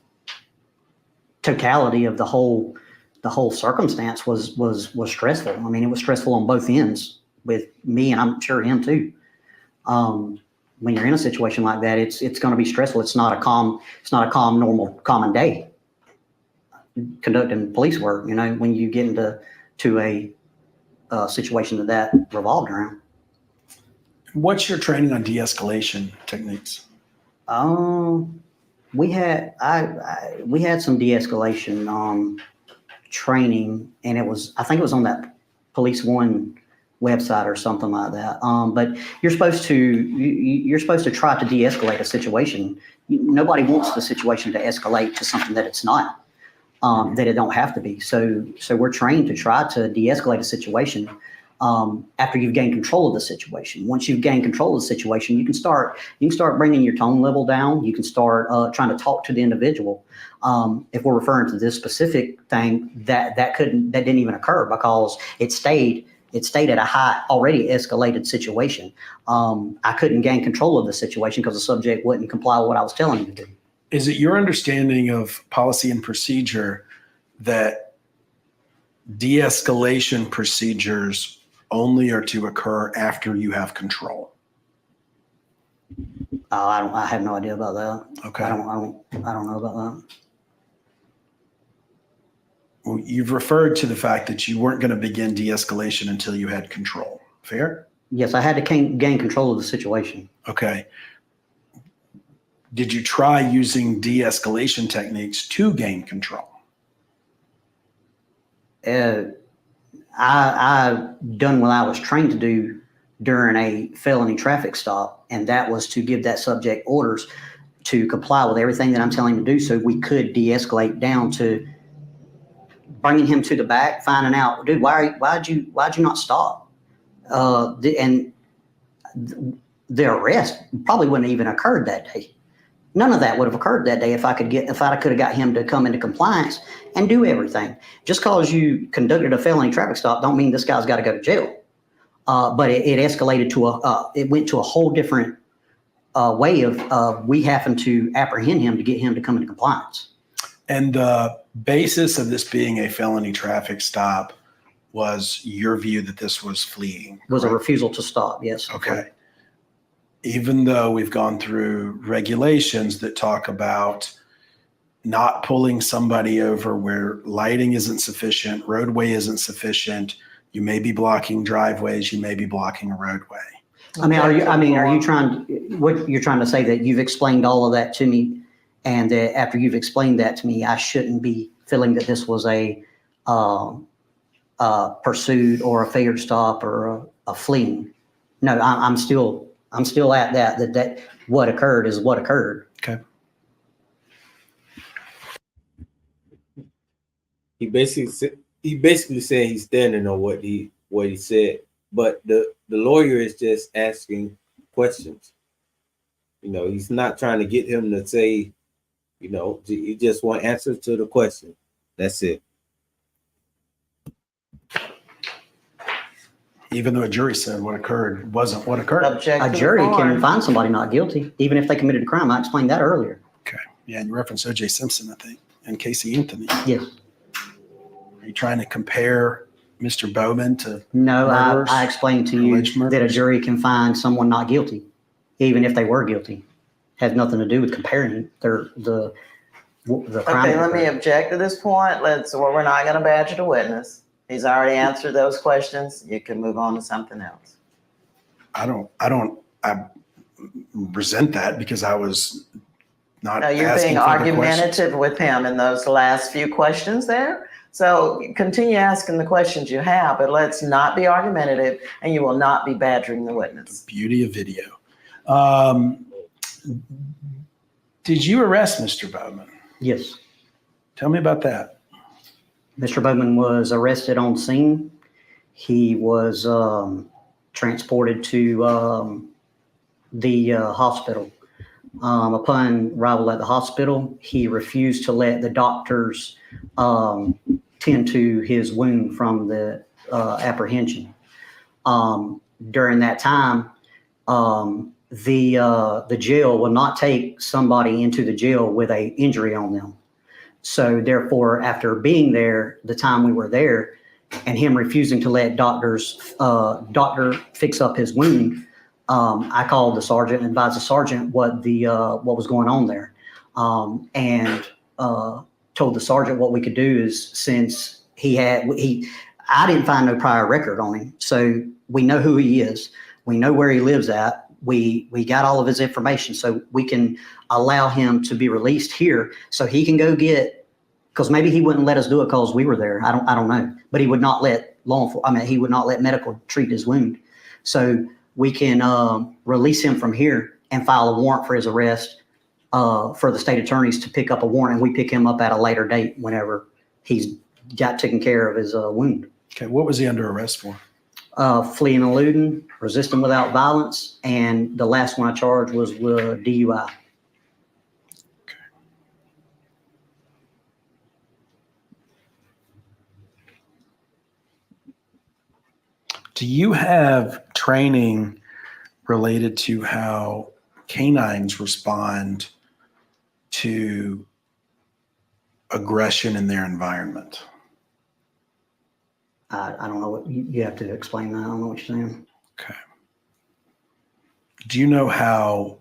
totality of the whole circumstance was stressful. I mean, it was stressful on both ends with me and I'm sure him too. when you're in a situation like that, it's going to be stressful. It's not a calm, normal, common day conducting police work. You know, when you get into a situation that revolved around. What's your training on de-escalation techniques? We had some de-escalation training, and I think it was on that Police One website or something like that. But you're supposed to try to de-escalate a situation. Nobody wants the situation to escalate to something that it's not, that it don't have to be. So we're trained to try to de-escalate a situation after you've gained control of the situation. Once you've gained control of the situation, you can start bringing your tone level down. You can start trying to talk to the individual. If we're referring to this specific thing, that didn't even occur because it stayed at a high, already escalated situation. I couldn't gain control of the situation because the subject wouldn't comply with what I was telling him to do. Is it your understanding of policy and procedure that de-escalation procedures only are to occur after you have control? I have no idea about that. Okay. I don't know about that. Well, you've referred to the fact that you weren't going to begin de-escalation until you had control. Fair? Yes, I had to gain control of the situation. Okay. Did you try using de-escalation techniques to gain control? I done what I was trained to do during a felony traffic stop, and that was to give that subject orders to comply with everything that I'm telling him to do, so we could de-escalate down to bringing him to the back, finding out, dude, why'd you not stop? And the arrest probably wouldn't even occurred that day. None of that would have occurred that day if I could have got him to come into compliance and do everything. Just because you conducted a felony traffic stop don't mean this guy's got to go to jail. But it escalated it went to a whole different way of we having to apprehend him to get him to come into compliance. And the basis of this being a felony traffic stop was your view that this was fleeing? Was a refusal to stop, yes. Okay. Even though we've gone through regulations that talk about not pulling somebody over where lighting isn't sufficient, roadway isn't sufficient, you may be blocking driveways, you may be blocking a roadway. Are you trying, what you're trying to say that you've explained all of that to me, and that after you've explained that to me, I shouldn't be feeling that this was a pursuit or a failure to stop or a fleeing? No, I'm still at that what occurred is what occurred. Okay. He basically said he's standing on what he said, but the lawyer is just asking questions. You know, he's not trying to get him to say, you know, he just want answers to the question. That's it. Even though a jury said what occurred wasn't what occurred. A jury can find somebody not guilty, even if they committed a crime. I explained that earlier. Okay. Yeah, and you referenced O.J. Simpson, I think, and Casey Anthony. Yes. Are you trying to compare Mr. Bowman to No, murderers, I explained to you that a jury can find someone not guilty, even if they were guilty. Has nothing to do with comparing the crime. Okay, let me object to this point. We're not going to badger the witness. He's already answered those questions. You can move on to something else. I resent that because I was not. No, you're being argumentative with him in those last few questions there. So continue asking the questions you have, but let's not be argumentative, and you will not be badgering the witness. Beauty of video. Did you arrest Mr. Bowman? Yes. Tell me about that. Mr. Bowman was arrested on scene. He was transported to the hospital. Upon arrival at the hospital, he refused to let the doctors tend to his wound from the apprehension. During that time, the jail will not take somebody into the jail with an injury on them. So therefore, after being there, the time we were there, and him refusing to let doctor fix up his wound, I called the sergeant and advised the sergeant what was going on there, and told the sergeant what we could do is, since I didn't find no prior record on him, so we know who he is, we know where he lives at, we got all of his information, so we can allow him to be released here, so he can go get, because maybe he wouldn't let us do it because we were there. I don't know, but he would not let he would not let medical treat his wound, so we can release him from here and file a warrant for his arrest for the state attorneys to pick up a warrant, and we pick him up at a later date whenever he's got taken care of his wound. Okay, what was he under arrest for? Fleeing and eluding, resisting without violence, and the last one I charged was with DUI. Do you have training related to how canines respond to aggression in their environment? I don't know what you have to explain that. I don't know what you're saying. Okay. Do you know how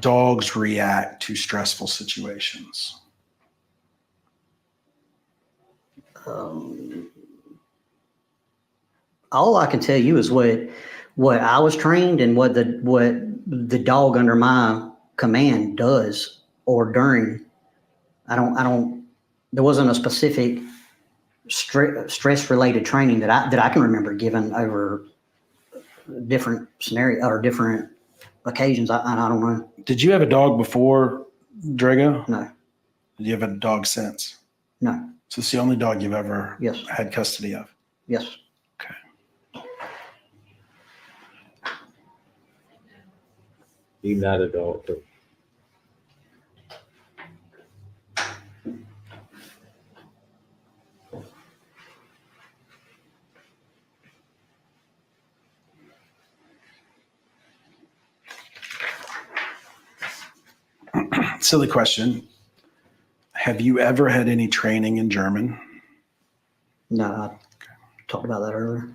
dogs react to stressful situations? All I can tell you is what I was trained and what the dog under my command does, or during. There wasn't a specific stress related training that I can remember given over different scenario or different occasions. I don't know. Did you have a dog before Drago? No. Did you have a dog since? No. So it's the only dog you've ever Yes. had custody of? Yes. Okay. He's not a dog. Silly question. Have you ever had any training in German? No, I talked about that earlier.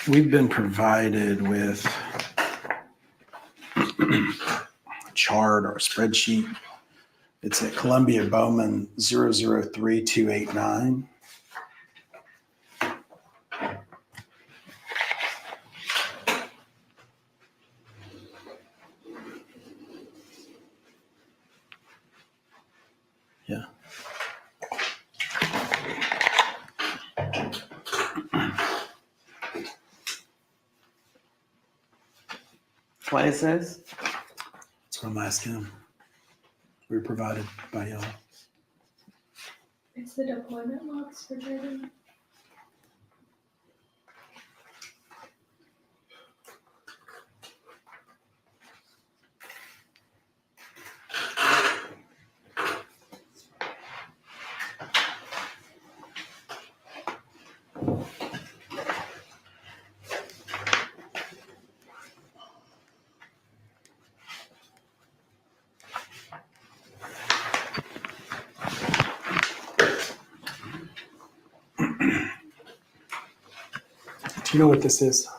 We've been provided with a chart or a spreadsheet. It's at Columbia Bowman 003289. Yeah. What is this? That's what I'm asking him. We were provided by y'all. It's the deployment logs for Drago. Do you know what this is?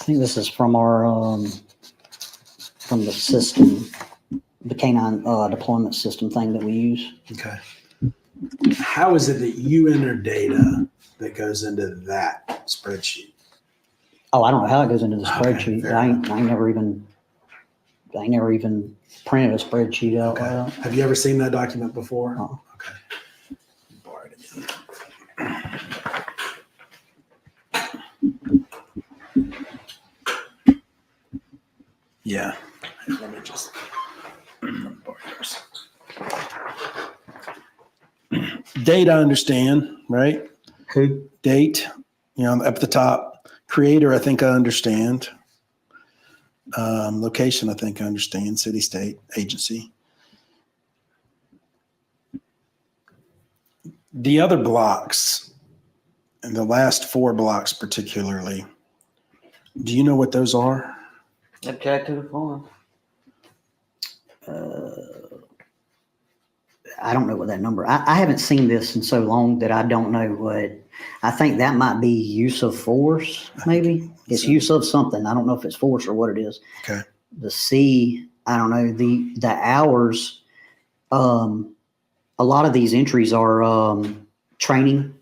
think this is from our, from the system, the K-9 deployment system thing that we use. Okay. How is it that you enter data that goes into that spreadsheet? Oh, I don't know how it goes into the Okay, spreadsheet. fair I never even printed a spreadsheet out. Okay. Have you ever seen that document before? Oh. Okay. Borrow it again. Yeah. Let me just borrow yours. Date, I understand, right? Who? Date, up at the top. Creator, I think I understand. Location, I think I understand. City, state, agency. The other blocks, and the last 4 blocks particularly, do you know what those are? Object to the form. I don't know what that number. I haven't seen this in so long that I don't know what. I think that might be use of force. Maybe it's use of something. I don't know if it's force or what it is. Okay. The C. I don't know the hours. A lot of these entries are training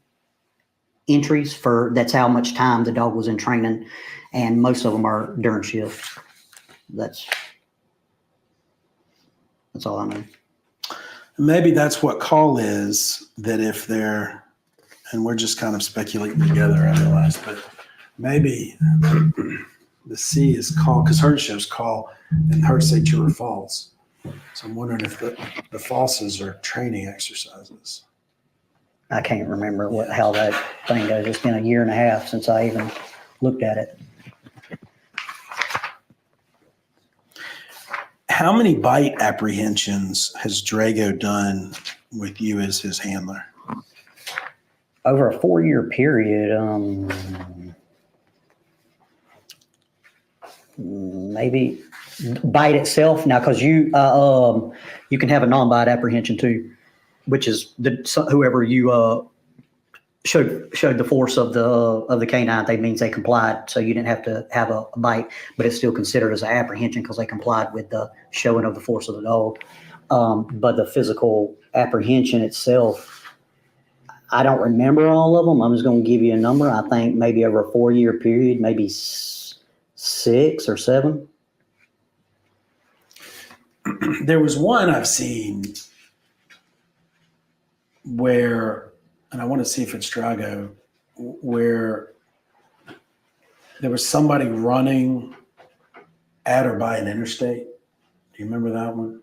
entries for. That's how much time the dog was in training, and most of them are during shift. That's all I know. Maybe that's what call is, that if they're, and we're just kind of speculating together, I realize, but maybe the C is call, because hers shows call and hers say true or false. So I'm wondering if the falses are training exercises. I can't remember how that thing goes. It's been a year and a half since I even looked at it. How many bite apprehensions has Drago done with you as his handler? Over a 4-year period, maybe bite itself. Now, because you can have a non-bite apprehension too, which is whoever you showed the force of the K-9. That means they complied, so you didn't have to have a bite, but it's still considered as an apprehension because they complied with the showing of the force of the dog. But the physical apprehension itself, I don't remember all of them. I'm just going to give you a number. I think maybe over a 4-year period, maybe 6 or 7. There was one I've seen where, and I want to see if it's Drago, where there was somebody running at or by an interstate. Do you remember that one?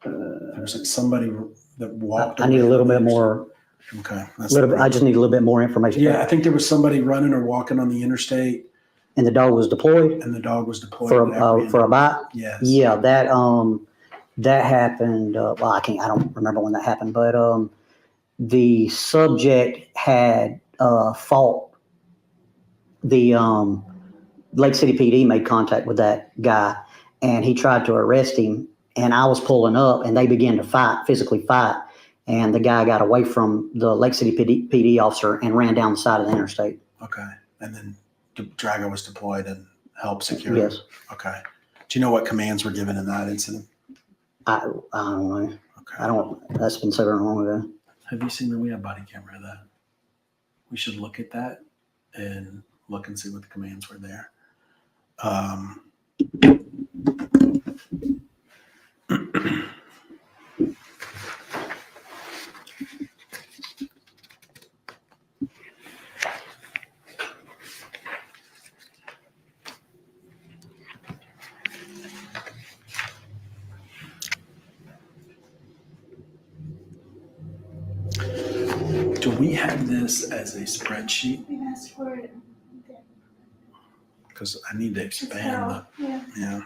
There was like somebody that walked. I need a little bit more. Okay. I just need a little bit more information. Yeah, I think there was somebody running or walking on the interstate. And the dog was deployed? And the dog was deployed. For a bite? Yes. Yeah, that happened. Well, I don't remember when that happened, but the subject had fought. The Lake City PD made contact with that guy, and he tried to arrest him. And I was pulling up, and they began to physically fight. And the guy got away from the Lake City PD officer and ran down the side of the interstate. Okay, and then Drago was deployed and helped secure. Yes. Okay. Do you know what commands were given in that incident? I don't know. Okay. That's been so long ago. Have you seen that we have body camera of that? We should look at that and look and see what the commands were there. Do we have this as a spreadsheet? We asked for it. Because I need to expand the, yeah.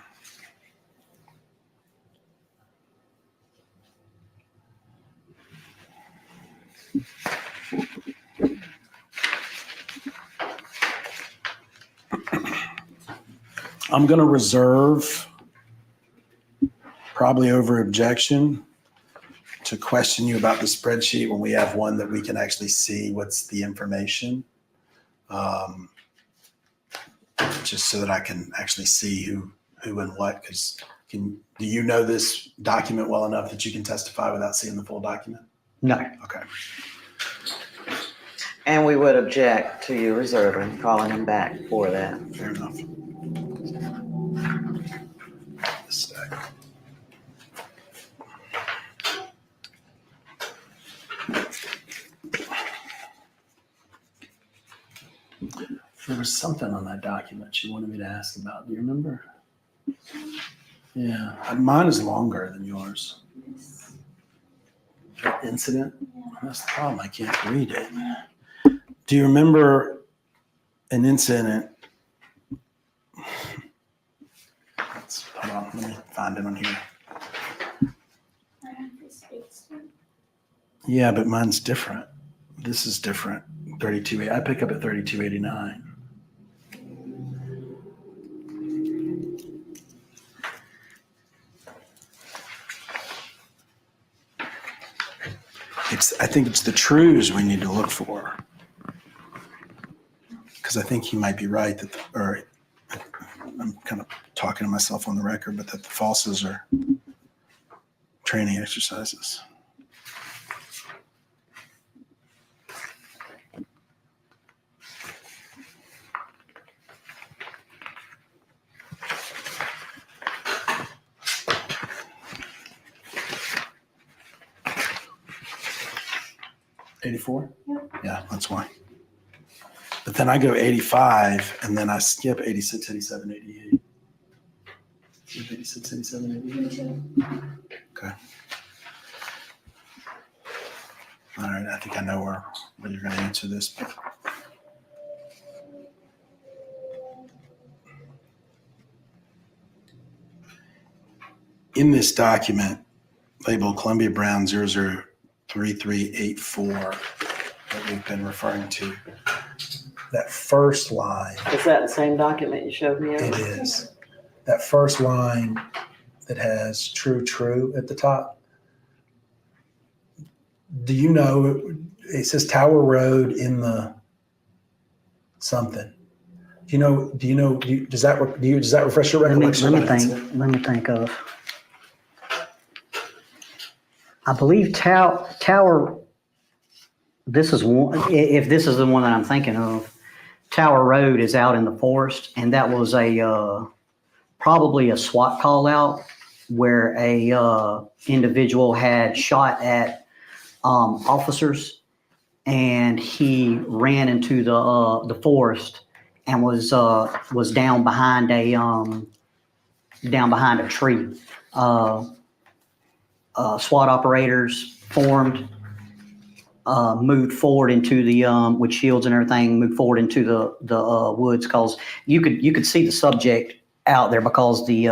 I'm going to reserve, probably over objection, to question you about the spreadsheet when we have one that we can actually see what's the information. just so that I can actually see who and what, because do you know this document well enough that you can testify without seeing the full document? No. Okay. And we would object to you reserving, calling him back for that. Fair enough. This stack. There was something on that document you wanted me to ask about. Do you remember? Yeah, mine is longer than yours. Incident? That's the problem. I can't read it. Do you remember an incident? Hold on, let me find it on here. Yeah, but mine's different. This is different. 32. I pick up at 3289. I think it's the trues we need to look for. Because I think he might be right that, or I'm kind of talking to myself on the record, but that the falses are training exercises. $84? Yeah, that's why. But then I go 85 and then I skip 86, 87, 88. 86, 87, 88. Okay. All right, I think I know where you're going to answer this. But in this document labeled Columbia Brown 003384 that we've been referring to, that first line. Is that the same document you showed me? It is. That first line that has true at the top. Do you know, it says Tower Road in the something. Does that refresh your recollection? Let me think of. I believe Tower, this is one, if this is the one that I'm thinking of, Tower Road is out in the forest, and that was probably a SWAT call out where a individual had shot at officers, and he ran into the forest and was down behind a tree. SWAT operators formed, moved forward into the with shields and everything, moved forward into the woods, because you could see the subject out there because the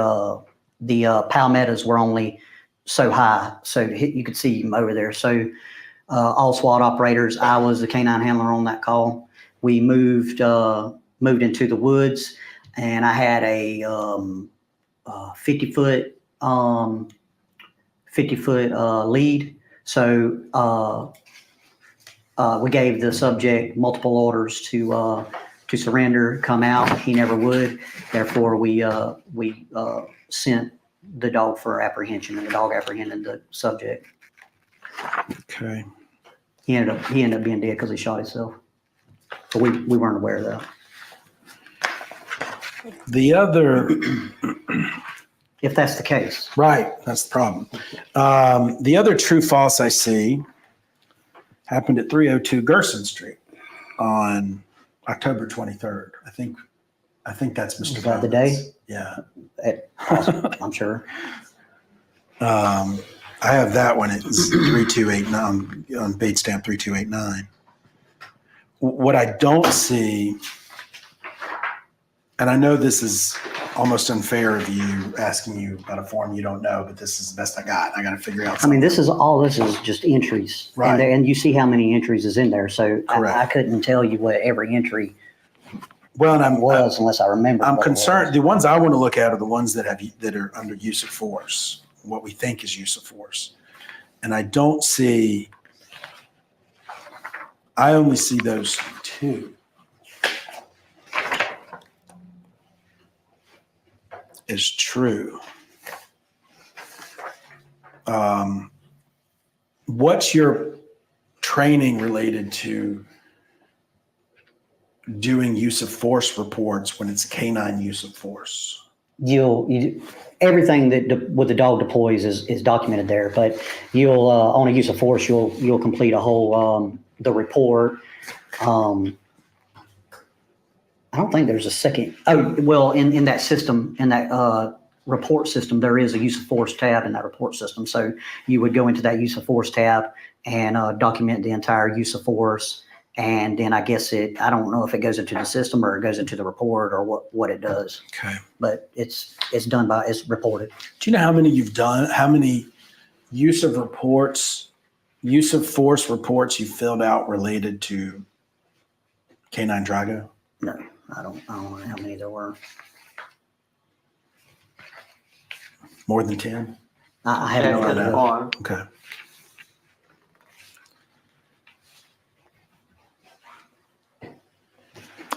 palmettos were only so high, so you could see him over there. So all SWAT operators, I was the K-9 handler on that call. We moved into the woods, and I had a 50-foot lead. So we gave the subject multiple orders to surrender, come out. He never would. Therefore, we sent the dog for apprehension, and the dog apprehended the subject. Okay. He ended up being dead because he shot himself. But we weren't aware of that. The other, if that's the case. Right, that's the problem. The other true false I see happened at 302 Gerson Street on October 23rd. I think that's Mr. Was that the day? Yeah. I'm sure. I have that one. It's 3289 on bait stamp 3289. What I don't see, and I know this is almost unfair of you asking you about a form you don't know, but this is the best I got. I got to figure out something. I mean, this is just entries. Right. And you see how many entries is in there. So I couldn't tell you what every entry unless I remember. I'm concerned. The ones I want to look at are the ones that are under use of force, what we think is use of force. And I only see those two. is true. What's your training related to doing use of force reports when it's K-9 use of force? Everything that with the dog deploys is documented there, but you'll on a use of force, you'll complete a whole the report. I don't think there's a second. Oh, well, in that system, in that report system, there is a use of force tab in that report system. So you would go into that use of force tab and document the entire use of force. And then I guess I don't know if it goes into the system or it goes into the report or what it does. Okay. But it's reported. Do you know how many you've done? How many use of force reports you filled out related to K-9 Drago? No, I don't know how many there were. More than 10? I haven't That's idea. on. Okay.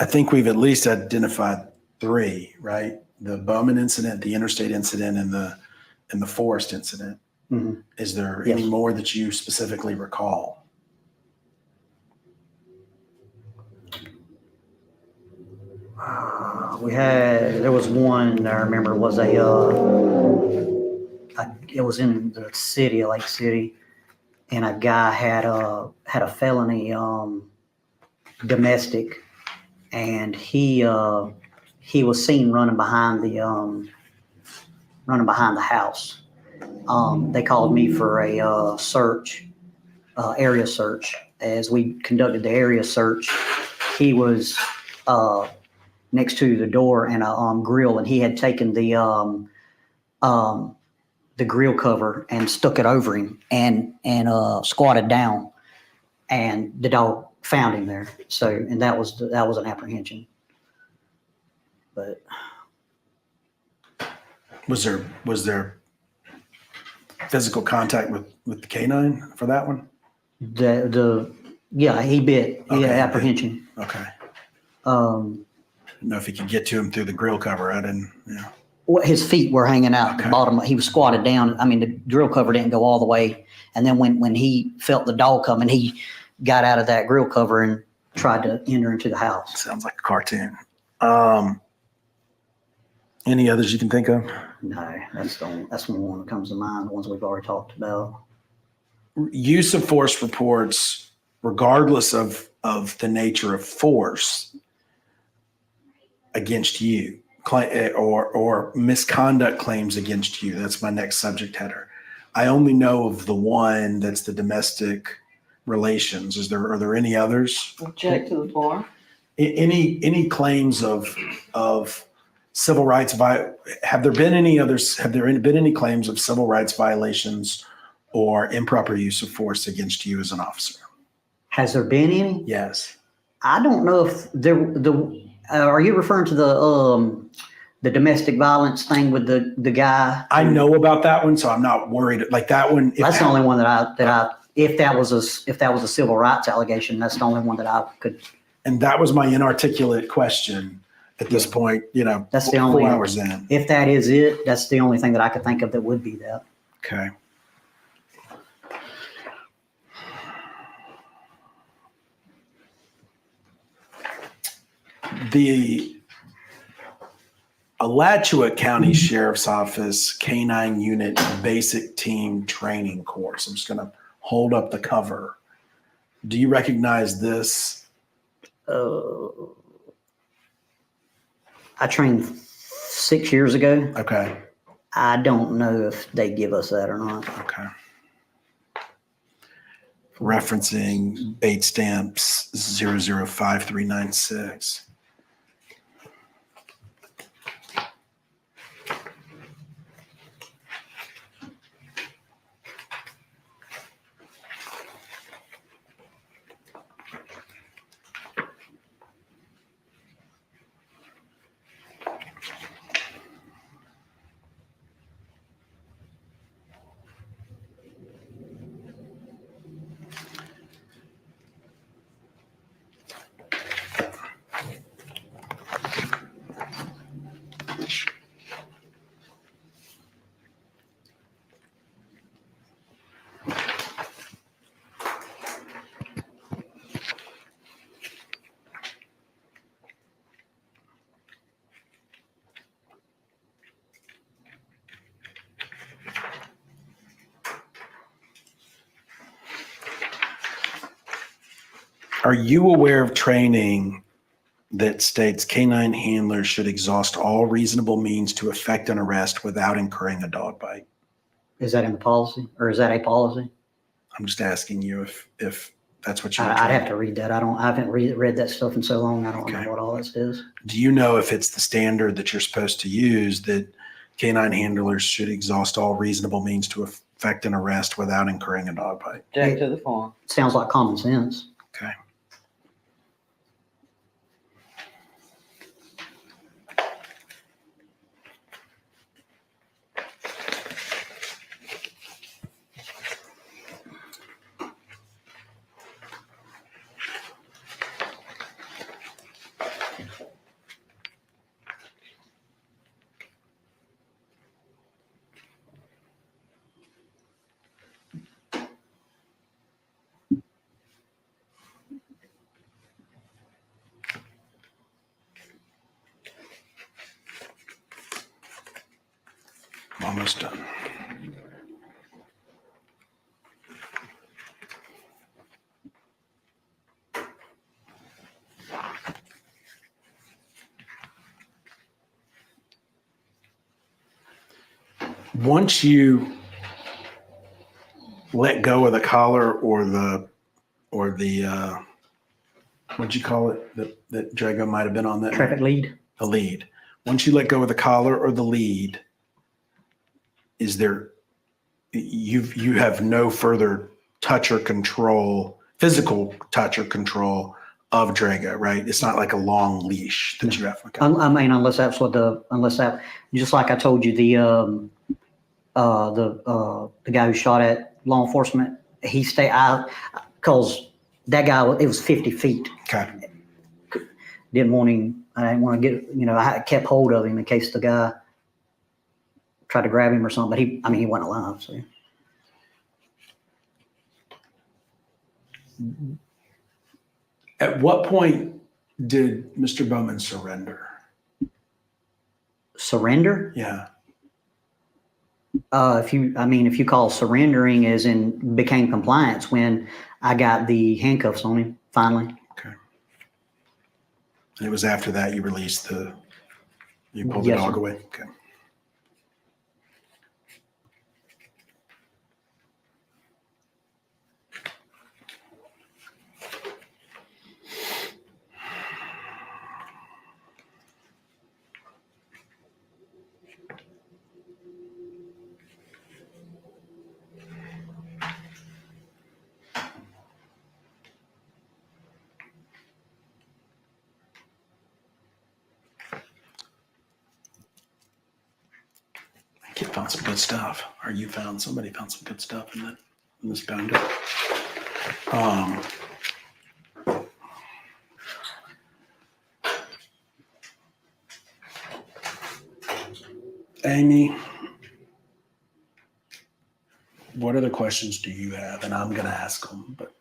I think we've at least identified 3, right? The Bowman incident, the interstate incident, and the forest incident. Mm-hmm. Is there Yes. any more that you specifically recall? There was one I remember was it was in the city, Lake City, and a guy had a felony domestic, and he was seen running behind the house. They called me for a search, area search. As we conducted the area search, he was next to the door and a grill, and he had taken the grill cover and stuck it over him and squatted down, and the dog found him there. So, and that was an apprehension. But Was there physical contact with the K-9 for that one? Yeah, he bit. Okay, Yeah, apprehension. Okay. I didn't know if you could get to him through the grill cover. I didn't, yeah. Well, his feet were hanging out at the bottom. He was squatted down. I mean, the grill cover didn't go all the way. And then when he felt the dog coming, he got out of that grill cover and tried to enter into the house. Sounds like a cartoon. Any others you can think of? No, that's the one that comes to mind, the ones we've already talked about. Use of force reports, regardless of the nature of force against you, or misconduct claims against you. That's my next subject header. I only know of the one that's the domestic relations. Are there any others? Object to the floor. Any claims of civil rights have there been any others? Have there been any claims of civil rights violations or improper use of force against you as an officer? Has there been any? Yes. I don't know if are you referring to the domestic violence thing with the guy? I know about that one, so I'm not worried. Like that one. That's the only one that I if that was a civil rights allegation, that's the only one that I could. And that was my inarticulate question at this point. That's the only 4 hours in. If that is it, that's the only thing that I could think of that would be that. Okay. The Alachua County Sheriff's Office K-9 Unit Basic Team Training Course. I'm just going to hold up the cover. Do you recognize this? I trained 6 years ago. Okay. I don't know if they give us that or not. Okay. Referencing Bait Stamps 005396. Are you aware of training that states K-9 handlers should exhaust all reasonable means to effect an arrest without incurring a dog bite? Is that in the policy, or is that a policy? I'm just asking you if that's what you. I'd have to read that. I haven't read that stuff in so long. I don't know what all this is. Do you know if it's the standard that you're supposed to use that K-9 handlers should exhaust all reasonable means to effect an arrest without incurring a dog bite? Object to the form. Sounds like common sense. Okay. Almost done. Once you let go of the collar or the what'd you call it that Drago might have been on that traffic lead. The lead. Once you let go of the collar or the lead, is there you have no further touch or control, physical touch or control of Drago, right? It's not like a long leash that you have. Okay. I mean, unless just like I told you, the guy who shot at law enforcement, he stayed out because that guy, it was 50 feet. Okay. I didn't want to get, I kept hold of him in case the guy tried to grab him or something, but he wasn't alive. So. At what point did Mr. Bowman surrender? Surrender? Yeah. If you call surrendering as in became compliance when I got the handcuffs on him, finally. Okay. And it was after that you released you pulled Yes, the dog sir. away? Okay. Kid found some good stuff, or somebody found some good stuff in this binder. Amy, what other questions do you have? And I'm going to ask them, but.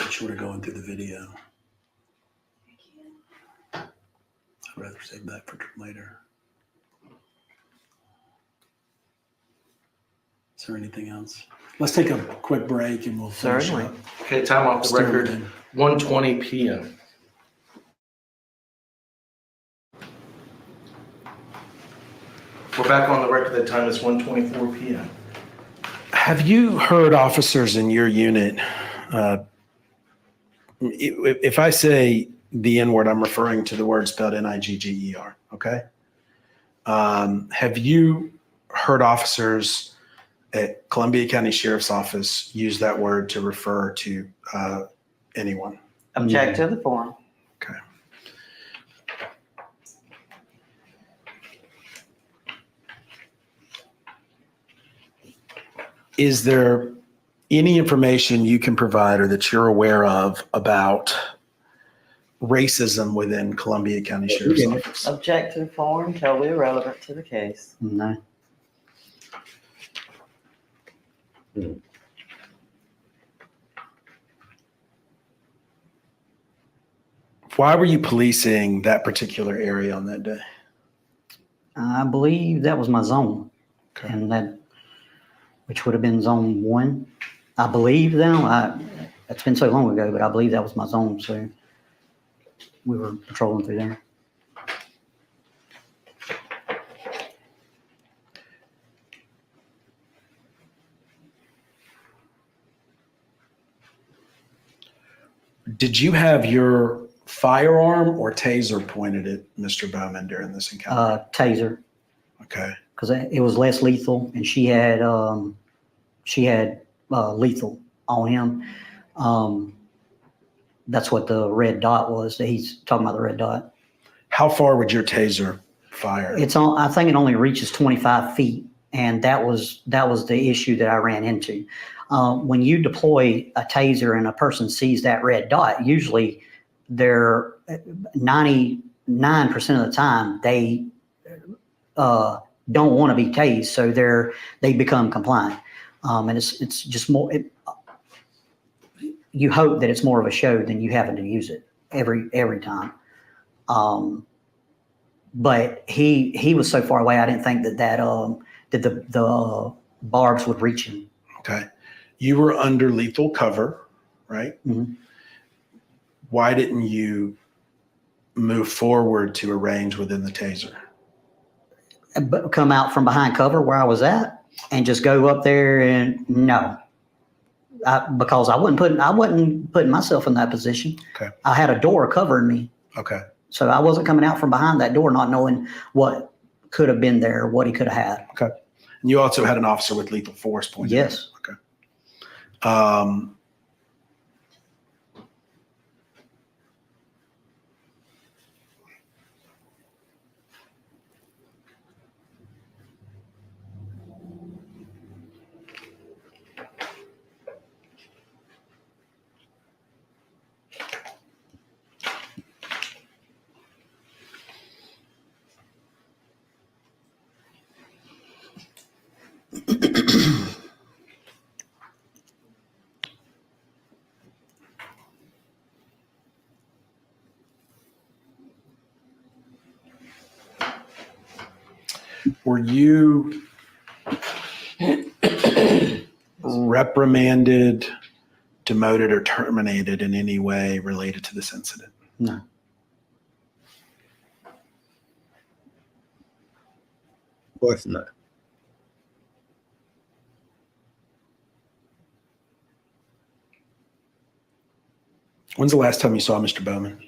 Sure to going through the video. I'd rather save that for later. Is there anything else? Let's take a quick break and we'll finish Certainly. up. Okay, time off the Still record, within. 1:20 p.m. We're back on the record. The time is 1:24 p.m. Have you heard officers in your unit, if I say the N-word, I'm referring to the word spelled Nigger, okay? Have you heard officers at Columbia County Sheriff's Office use that word to refer to anyone? Object to the form. Okay. Is there any information you can provide or that you're aware of about racism within Columbia County Sheriff's Office? Object to the form, totally irrelevant to the case. No. Why were you policing that particular area on that day? I believe that was my zone. Okay. And that which would have been zone 1. I believe now, it's been so long ago, but I believe that was my zone, so we were patrolling through there. Did you have your firearm or taser pointed at Mr. Bowman during this encounter? Taser. Okay. Because it was less lethal, and she had lethal on him. That's what the red dot was. That he's talking about, the red dot. How far would your taser fire? It's on. I think it only reaches 25 feet, and that was the issue that I ran into. When you deploy a taser and a person sees that red dot, usually they're 99% of the time they don't want to be tased, so they become compliant. And it's just more. You hope that it's more of a show than you having to use it every time. But he was so far away, I didn't think that the barbs would reach him. Okay. You were under lethal cover, right? Mm-hmm. Why didn't you move forward to a range within the taser? But come out from behind cover where I was at and just go up there, and no. Because I wasn't putting myself in that position. Okay. I had a door covering me. Okay. So I wasn't coming out from behind that door, not knowing what could have been there, what he could have had. Okay. And you also had an officer with lethal force pointed. Yes. Okay. Were you reprimanded, demoted, or terminated in any way related to this incident? No. Of course not. When's the last time you saw Mr. Bowman?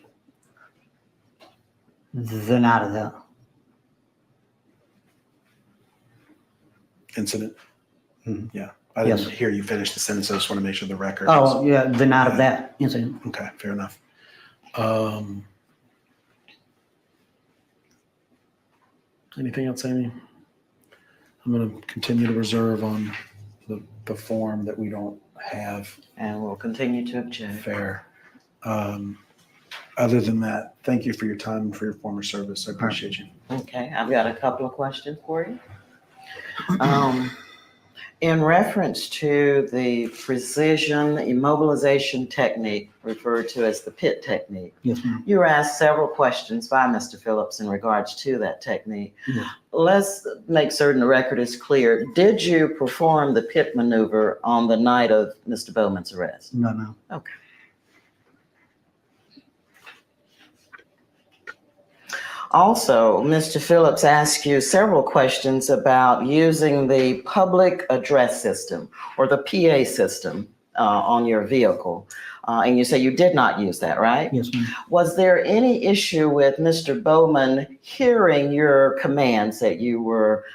The night of that incident? Mm-hmm. Yeah. I didn't hear you finish the sentence. I just want to make sure the record. Oh, yeah, the night of that incident. Okay, fair enough. Anything else, Amy? I'm going to continue to reserve on the form that we don't have. And we'll continue to object. Fair. Other than that, thank you for your time and for your former service. I appreciate you. Okay, I've got a couple of questions for you. In reference to the precision immobilization technique referred to as the PIT technique, yes, ma'am. You were asked several questions by Mr. Phillips in regards to that technique. Yes. Let's make certain the record is clear. Did you perform the PIT maneuver on the night of Mr. Bowman's arrest? No, no. Okay. Also, Mr. Phillips asked you several questions about using the public address system or the PA system on your vehicle. And you say you did not use that, right? Yes, ma'am. Was there any issue with Mr. Bowman hearing your commands that you were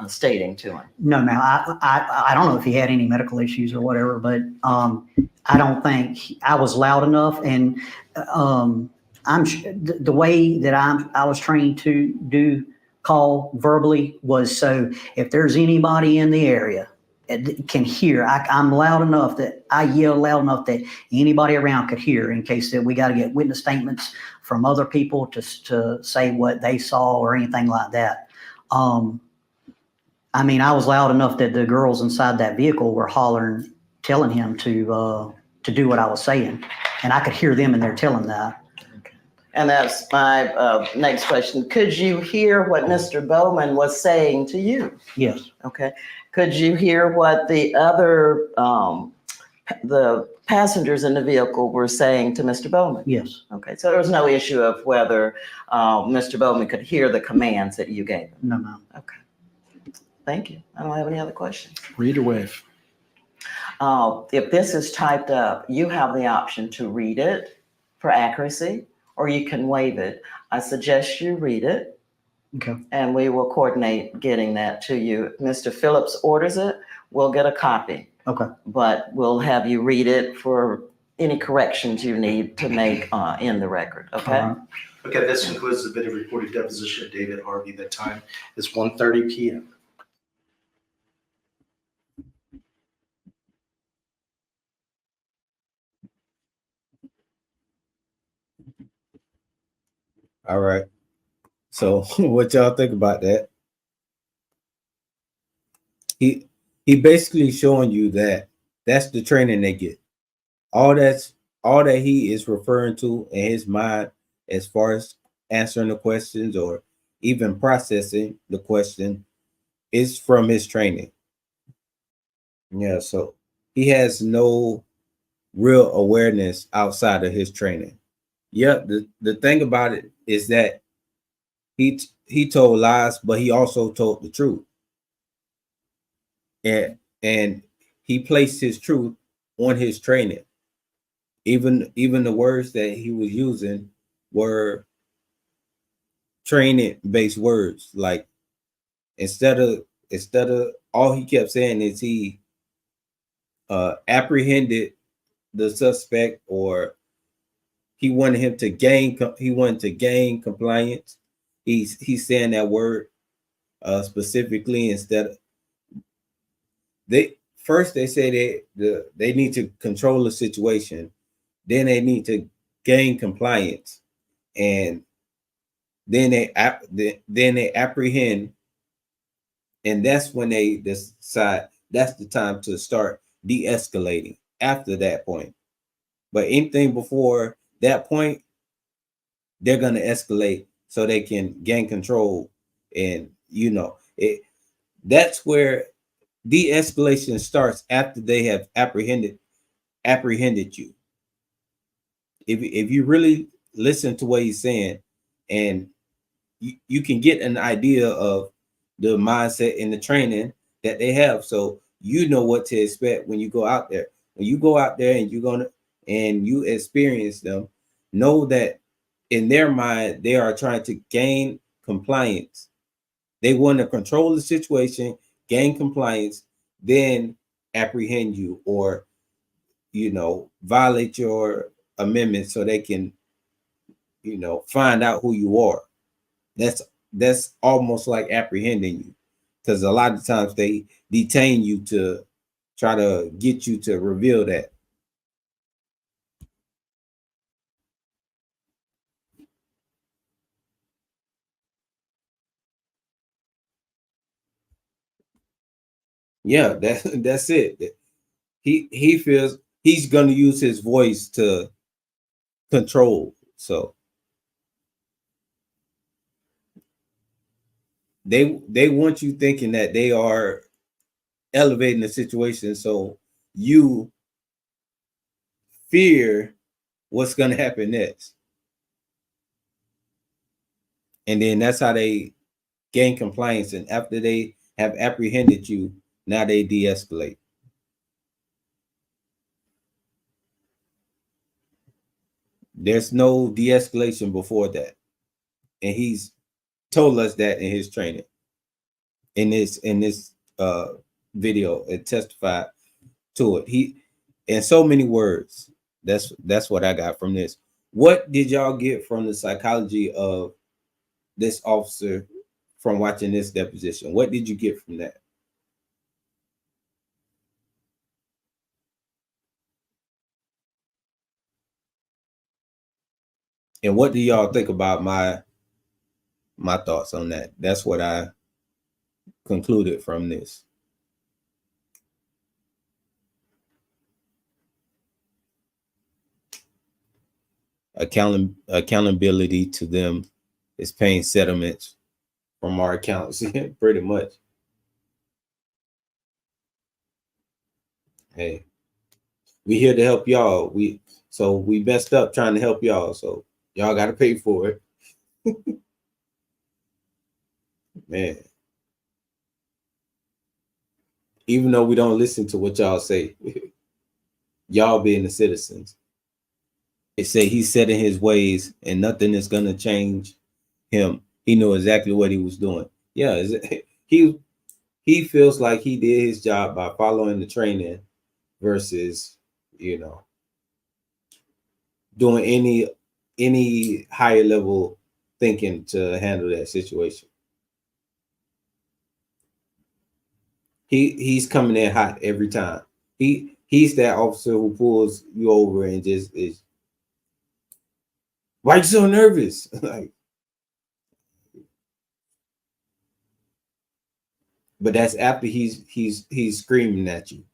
stating to him? No, ma'am. I don't know if he had any medical issues or whatever, but I don't think I was loud enough. And the way that I was trained to call verbally was so if there's anybody in the area that can hear, I'm loud enough that I yell loud enough that anybody around could hear, in case that we got to get witness statements from other people to say what they saw or anything like that. I mean, I was loud enough that the girls inside that vehicle were hollering, telling him to do what I was saying, and I could hear them in there telling that. And that's my next question. Could you hear what Mr. Bowman was saying to you? Yes. Okay. Could you hear what the other, the passengers in the vehicle were saying to Mr. Bowman? Yes. Okay. So there was no issue of whether Mr. Bowman could hear the commands that you gave him? No, ma'am. Okay. Thank you. I don't have any other questions. Read or wave? If this is typed up, you have the option to read it for accuracy, or you can waive it. I suggest you read it. Okay. And we will coordinate getting that to you. If Mr. Phillips orders it, we'll get a copy. Okay. But we'll have you read it for any corrections you need to make in the record, okay? All right. Okay, this concludes the video recorded deposition of David Harvey. The time is 1:30 p.m. All right. So what y'all think about that? He basically showing you that that's the training they get. All that he is referring to in his mind as far as answering the questions or even processing the question is from his training. Yeah, so he has no real awareness outside of his training. Yeah, the thing about it is that he told lies, but he also told the truth. And he placed his truth on his training. Even the words that he was using were training based words. Like instead of all he kept saying is he apprehended the suspect, or he wanted to gain compliance. He's saying that word specifically instead of they say they need to control the situation, then they need to gain compliance, and then they apprehend, and that's when they decide that's the time to start de-escalating after that point. But anything before that point, they're going to escalate so they can gain control. And that's where de-escalation starts, after they have apprehended you. If you really listen to what he's saying, and you can get an idea of the mindset and the training that they have, so you know what to expect when you go out there. When you go out there and you experience them, know that in their mind they are trying to gain compliance. They want to control the situation, gain compliance, then apprehend you, or violate your amendment so they can find out who you are. That's almost like apprehending you, because a lot of times they detain you to try to get you to reveal that. Yeah, that's it. He feels he's going to use his voice to control. So they want you thinking that they are elevating the situation, so you fear what's going to happen next. And then that's how they gain compliance. And after they have apprehended you, now they de-escalate. There's no de-escalation before that. And he's told us that in his training. In this video, it testified to it. He, in so many words, that's what I got from this. What did y'all get from the psychology of this officer from watching this deposition? What did you get from that? And what do y'all think about my thoughts on that? That's what I concluded from this. accountability to them is paying settlements from our accounts, pretty much. Hey, we here to help y'all. We messed up trying to help y'all, so y'all got to pay for it. Man, even though we don't listen to what y'all say, y'all being the citizens. They say he's set in his ways and nothing is gonna change him. He knew exactly what he was doing. Yeah, he feels like he did his job by following the training versus, you know, doing any higher level thinking to handle that situation. He's coming in hot every time. He's that officer who pulls you over and just is, why you so nervous? Like, but that's after he's screaming at you.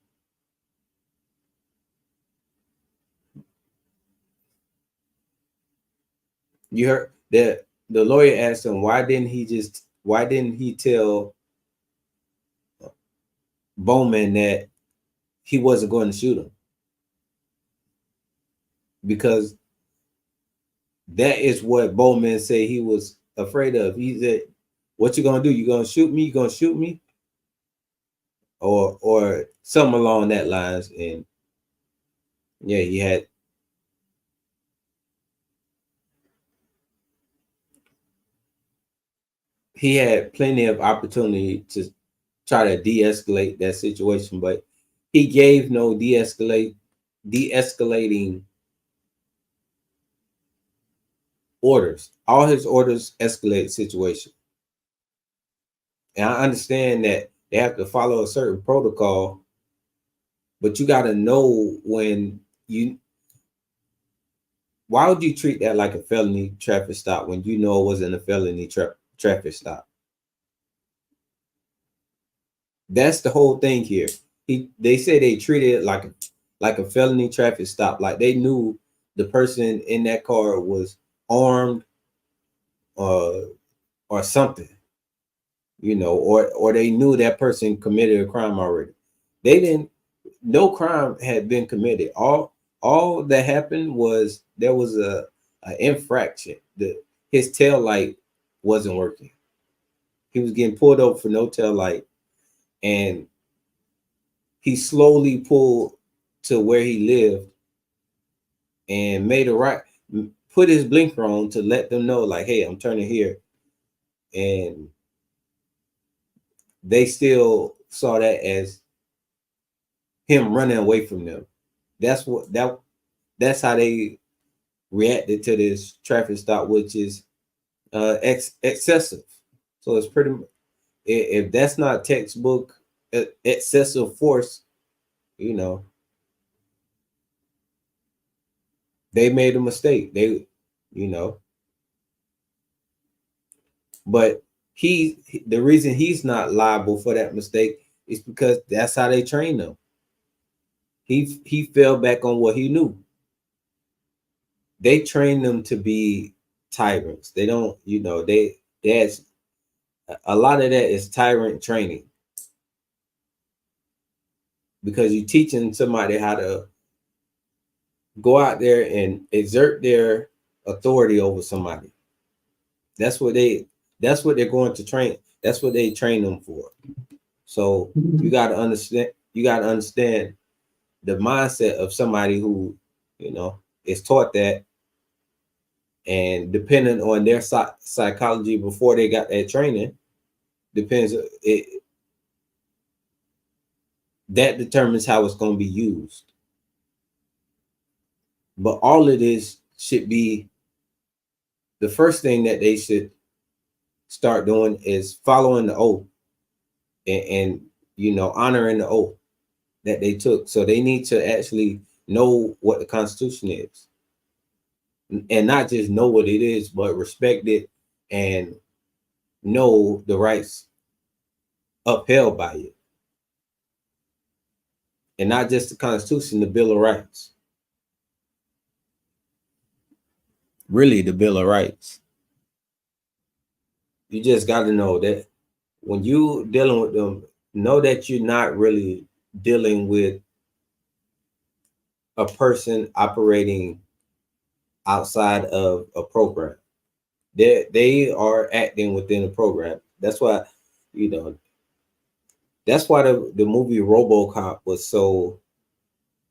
You heard that the lawyer asked him, why didn't he tell Bowman that he wasn't going to shoot him? Because that is what Bowman said he was afraid of. He said, what you gonna do? You gonna shoot me? You gonna shoot me? Or something along that lines. And yeah, he had plenty of opportunity to try to de-escalate that situation, but he gave no de-escalating orders. All his orders escalate situation. And I understand that they have to follow a certain protocol, but you got to know when why would you treat that like a felony traffic stop when you know it wasn't a felony traffic stop? That's the whole thing here. They say they treated it like a felony traffic stop, like they knew the person in that car was armed or something, you know, or they knew that person committed a crime already. No crime had been committed. All that happened was there was a infraction. His tail light wasn't working. He was getting pulled over for no tail light, and he slowly pulled to where he lived and made a right, put his blinker on to let them know, like, hey, I'm turning here. And they still saw that as him running away from them. That's how they reacted to this traffic stop, which is excessive. So it's pretty, if that's not textbook excessive force, you know, they made a mistake. They, you know, but the reason he's not liable for that mistake is because that's how they trained him. He fell back on what he knew. They train them to be tyrants. They don't, you know, there's a lot of that is tyrant training, because you're teaching somebody how to go out there and exert their authority over somebody. That's what they're going to train. That's what they train them for. So you got to understand the mindset of somebody who, you know, is taught that, and depending on their psychology before they got that training, that determines how it's going to be used. But all of this should be, the first thing that they should start doing is following the oath and you know, honoring the oath that they took. So they need to actually know what the Constitution is, and not just know what it is, but respect it and know the rights upheld by it. And not just the Constitution, the Bill of Rights. really the Bill of Rights. You just got to know that when you dealing with them, know that you're not really dealing with a person operating outside of a program. They are acting within a program. That's why, you know, that's why the movie RoboCop was so,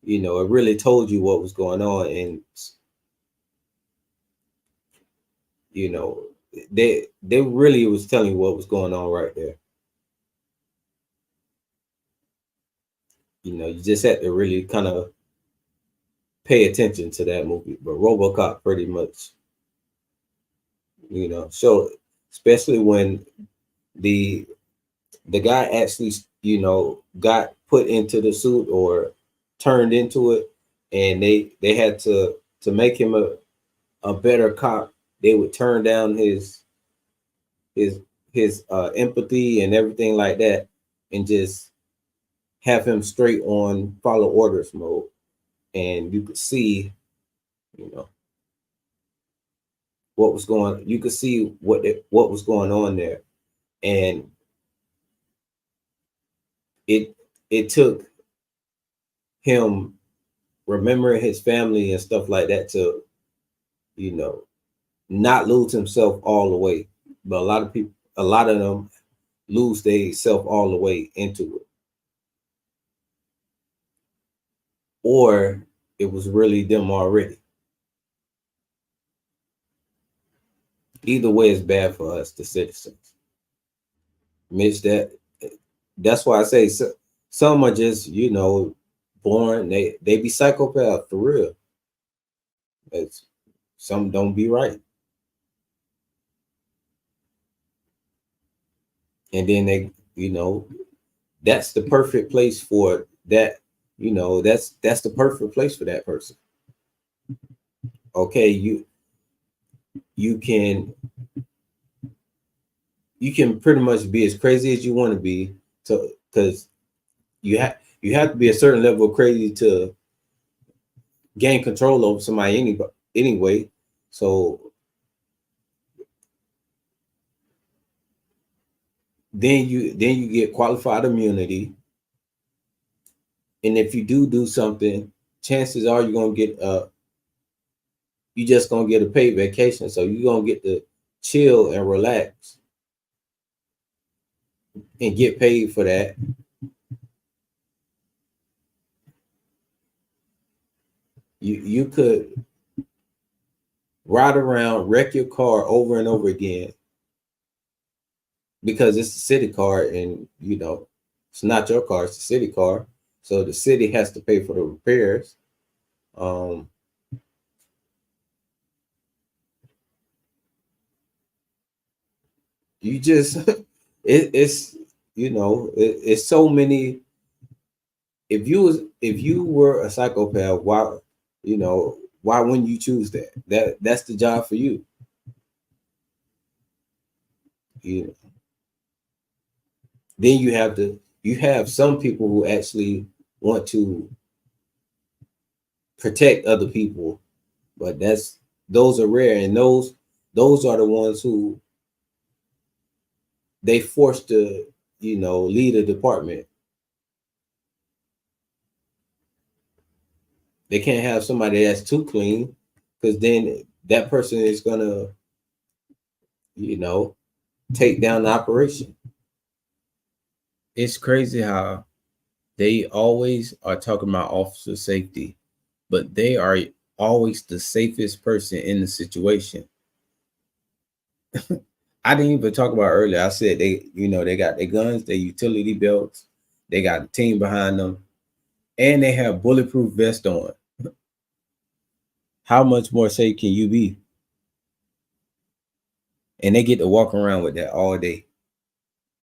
you know, it really told you what was going on. And, you know, they really was telling you what was going on right there. You know, you just had to really kind of pay attention to that movie. But RoboCop pretty much, you know, so especially when the guy actually, you know, got put into the suit or turned into it, and they had to make him a better cop. They would turn down his empathy and everything like that, and just have him straight on follow orders mode. And you could see, you know, what was going. You could see what was going on there, and it took him remembering his family and stuff like that to, you know, not lose himself all the way. But a lot of them lose their self all the way into it. Or it was really them already. Either way is bad for us, the citizens. Mitch, that's why I say some are just, you know, born, they be psychopaths for real. Some don't be right. And then they, you know, that's the perfect place for that, you know, that's the perfect place for that person. Okay, you can pretty much be as crazy as you want to be, because you have to be a certain level of crazy to gain control over somebody anyway. So then you get qualified immunity, and if you do something, chances are you just gonna get a paid vacation. So you're gonna get to chill and relax and get paid for that. You could ride around, wreck your car over and over again because it's a city car, and you know it's not your car, it's a city car. So the city has to pay for the repairs. You just it's you know, it's so many. If you were a psychopath, why, you know, why wouldn't you choose that? That's the job for you. You know. Then you have some people who actually want to protect other people, but those are rare, and those are the ones who they forced to, you know, lead a department. They can't have somebody that's too clean, because then that person is gonna, you know, take down the operation. It's crazy how they always are talking about officer safety, but they are always the safest person in the situation. I didn't even talk about earlier. I said they, you know, they got their guns, their utility belts, they got a team behind them, and they have bulletproof vests on. How much more safe can you be? And they get to walk around with that all day.